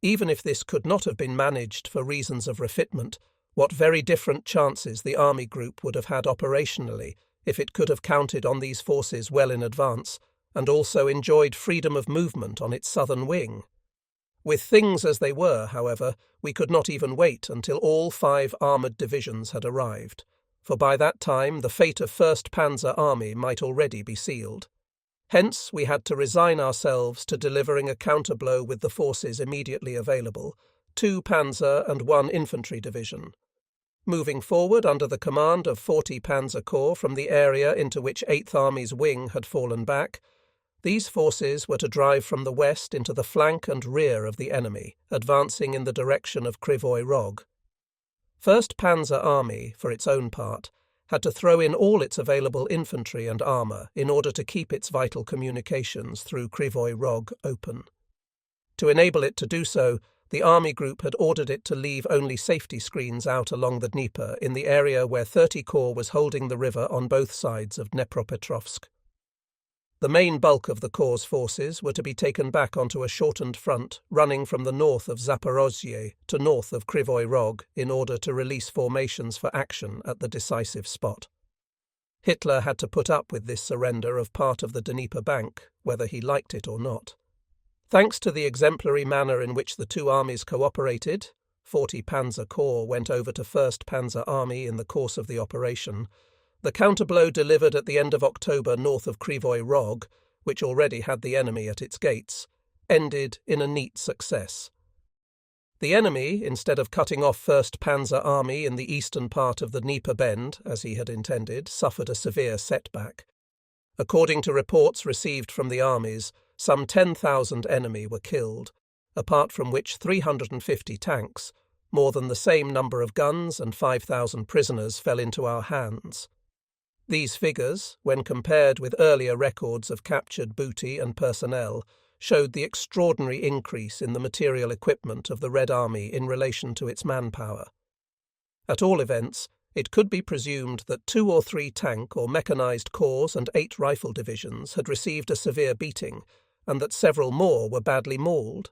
Even if this could not have been managed for reasons of refitment, what very different chances the Army Group would have had operationally if it could have counted on these forces well in advance, and also enjoyed freedom of movement on its southern wing. With things as they were, however, we could not even wait until all 5 armoured divisions had arrived, for by that time the fate of 1st Panzer Army might already be sealed. Hence we had to resign ourselves to delivering a counterblow with the forces immediately available, 2 Panzer and 1 infantry division. Moving forward under the command of 40 Panzer Corps from the area into which 8th Army's wing had fallen back, these forces were to drive from the west into the flank and rear of the enemy, advancing in the direction of Krivoy Rog. 1st Panzer Army, for its own part, had to throw in all its available infantry and armour in order to keep its vital communications through Krivoy Rog open. To enable it to do so, the Army Group had ordered it to leave only safety screens out along the Dnieper in the area where 30 Corps was holding the river on both sides of Dnepropetrovsk. The main bulk of the Corps' forces were to be taken back onto a shortened front running from the north of Zaporozhye to north of Krivoy Rog in order to release formations for action at the decisive spot. Hitler had to put up with this surrender of part of the Dnieper bank, whether he liked it or not. Thanks to the exemplary manner in which the two armies cooperated, 40 Panzer Corps went over to 1st Panzer Army in the course of the operation. The counterblow delivered at the end of October north of Krivoy Rog, which already had the enemy at its gates, ended in a neat success. The enemy, instead of cutting off 1st Panzer Army in the eastern part of the Dnieper Bend, as he had intended, suffered a severe setback. According to reports received from the armies, some 10,000 enemy were killed, apart from which 350 tanks, more than the same number of guns and 5,000 prisoners fell into our hands. These figures, when compared with earlier records of captured booty and personnel, showed the extraordinary increase in the material equipment of the Red Army in relation to its manpower. At all events, it could be presumed that 2 or 3 tank or mechanized corps and 8 rifle divisions had received a severe beating, and that several more were badly mauled.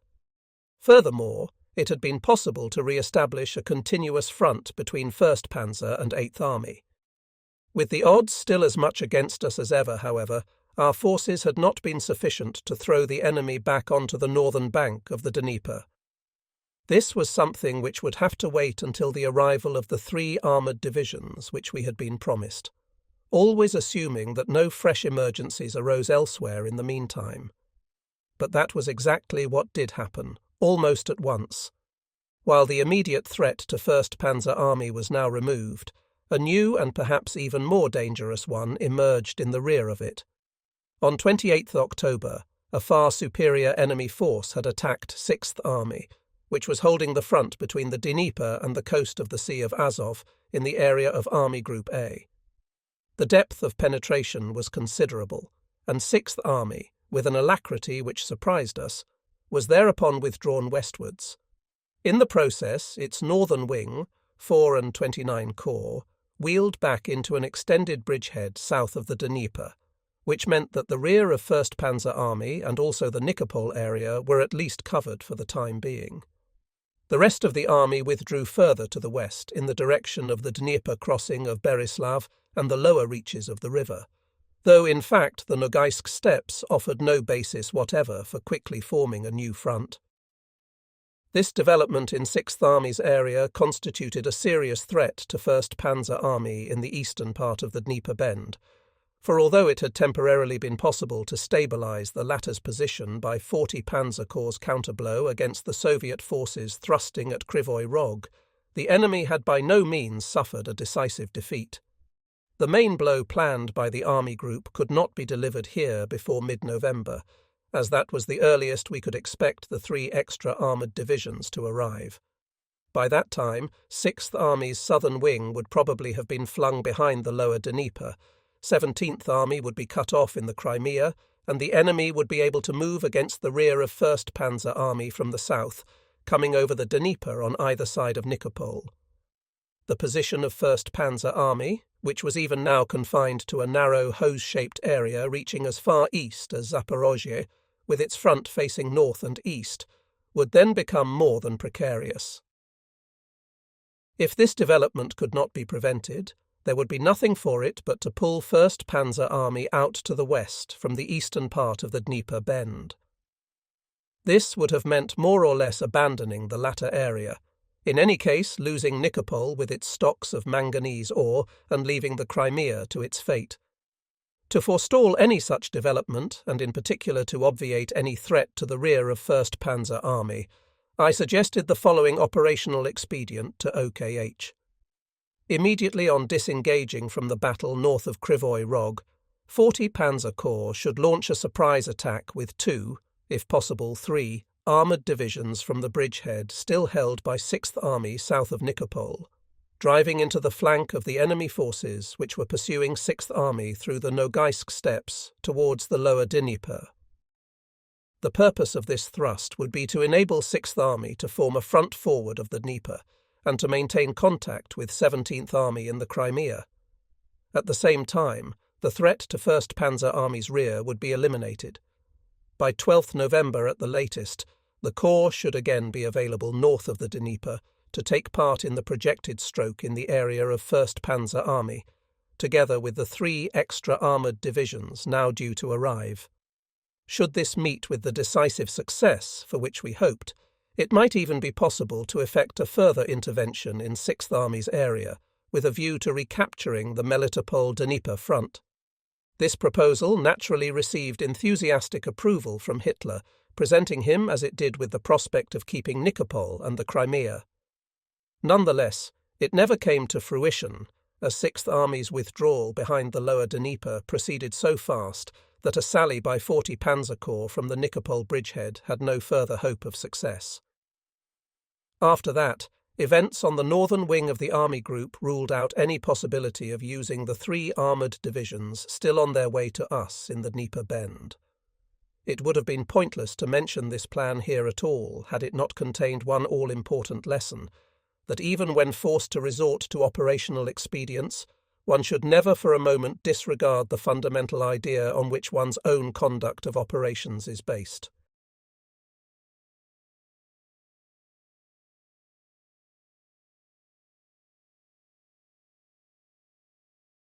Furthermore, it had been possible to re-establish a continuous front between 1st Panzer and 8th Army. With the odds still as much against us as ever, however, our forces had not been sufficient to throw the enemy back onto the northern bank of the Dnieper. This was something which would have to wait until the arrival of the 3 armoured divisions which we had been promised, always assuming that no fresh emergencies arose elsewhere in the meantime. But that was exactly what did happen, almost at once. While the immediate threat to 1st Panzer Army was now removed, a new and perhaps even more dangerous one emerged in the rear of it. On 28 October, a far superior enemy force had attacked 6th Army, which was holding the front between the Dnieper and the coast of the Sea of Azov in the area of Army Group A. The depth of penetration was considerable, and 6th Army, with an alacrity which surprised us, was thereupon withdrawn westwards. In the process, its northern wing, 4 and 29 Corps, wheeled back into an extended bridgehead south of the Dnieper, which meant that the rear of 1st Panzer Army and also the Nikopol area were at least covered for the time being. The rest of the army withdrew further to the west in the direction of the Dnieper crossing of Berislav and the lower reaches of the river, though in fact the Nogaisk steppes offered no basis whatever for quickly forming a new front. This development in 6th Army's area constituted a serious threat to 1st Panzer Army in the eastern part of the Dnieper Bend, for although it had temporarily been possible to stabilise the latter's position by 40 Panzer Corps' counterblow against the Soviet forces thrusting at Krivoy Rog, the enemy had by no means suffered a decisive defeat. The main blow planned by the army group could not be delivered here before mid-November, as that was the earliest we could expect the 3 extra armoured divisions to arrive. By that time, 6th Army's southern wing would probably have been flung behind the lower Dnieper, 17th Army would be cut off in the Crimea, and the enemy would be able to move against the rear of 1st Panzer Army from the south, coming over the Dnieper on either side of Nikopol. The position of 1st Panzer Army, which was even now confined to a narrow hose-shaped area reaching as far east as Zaporozhye, with its front facing north and east, would then become more than precarious. If this development could not be prevented, there would be nothing for it but to pull 1st Panzer Army out to the west from the eastern part of the Dnieper Bend. This would have meant more or less abandoning the latter area, in any case losing Nikopol with its stocks of manganese ore and leaving the Crimea to its fate. To forestall any such development, and in particular to obviate any threat to the rear of 1st Panzer Army, I suggested the following operational expedient to OKH. Immediately on disengaging from the battle north of Krivoy Rog, 40 Panzer Corps should launch a surprise attack with 2, if possible 3, armoured divisions from the bridgehead still held by 6th Army south of Nikopol, driving into the flank of the enemy forces which were pursuing 6th Army through the Nogaisk steppes towards the lower Dnieper. The purpose of this thrust would be to enable 6th Army to form a front forward of the Dnieper, and to maintain contact with 17th Army in the Crimea. At the same time, the threat to 1st Panzer Army's rear would be eliminated. By 12th November at the latest, the Corps should again be available north of the Dnieper to take part in the projected stroke in the area of 1st Panzer Army, together with the 3 extra armoured divisions now due to arrive. Should this meet with the decisive success for which we hoped, it might even be possible to effect a further intervention in 6th Army's area, with a view to recapturing the Melitopol-Dnieper front. This proposal naturally received enthusiastic approval from Hitler, presenting him as it did with the prospect of keeping Nikopol and the Crimea. Nonetheless, it never came to fruition, as 6th Army's withdrawal behind the lower Dnieper proceeded so fast that a sally by 40 Panzer Corps from the Nikopol bridgehead had no further hope of success. After that, events on the northern wing of the army group ruled out any possibility of using the 3 armoured divisions still on their way to us in the Dnieper Bend. It would have been pointless to mention this plan here at all had it not contained one all-important lesson, that even when forced to resort to operational expedients, one should never for a moment disregard the fundamental idea on which one's own conduct of operations is based.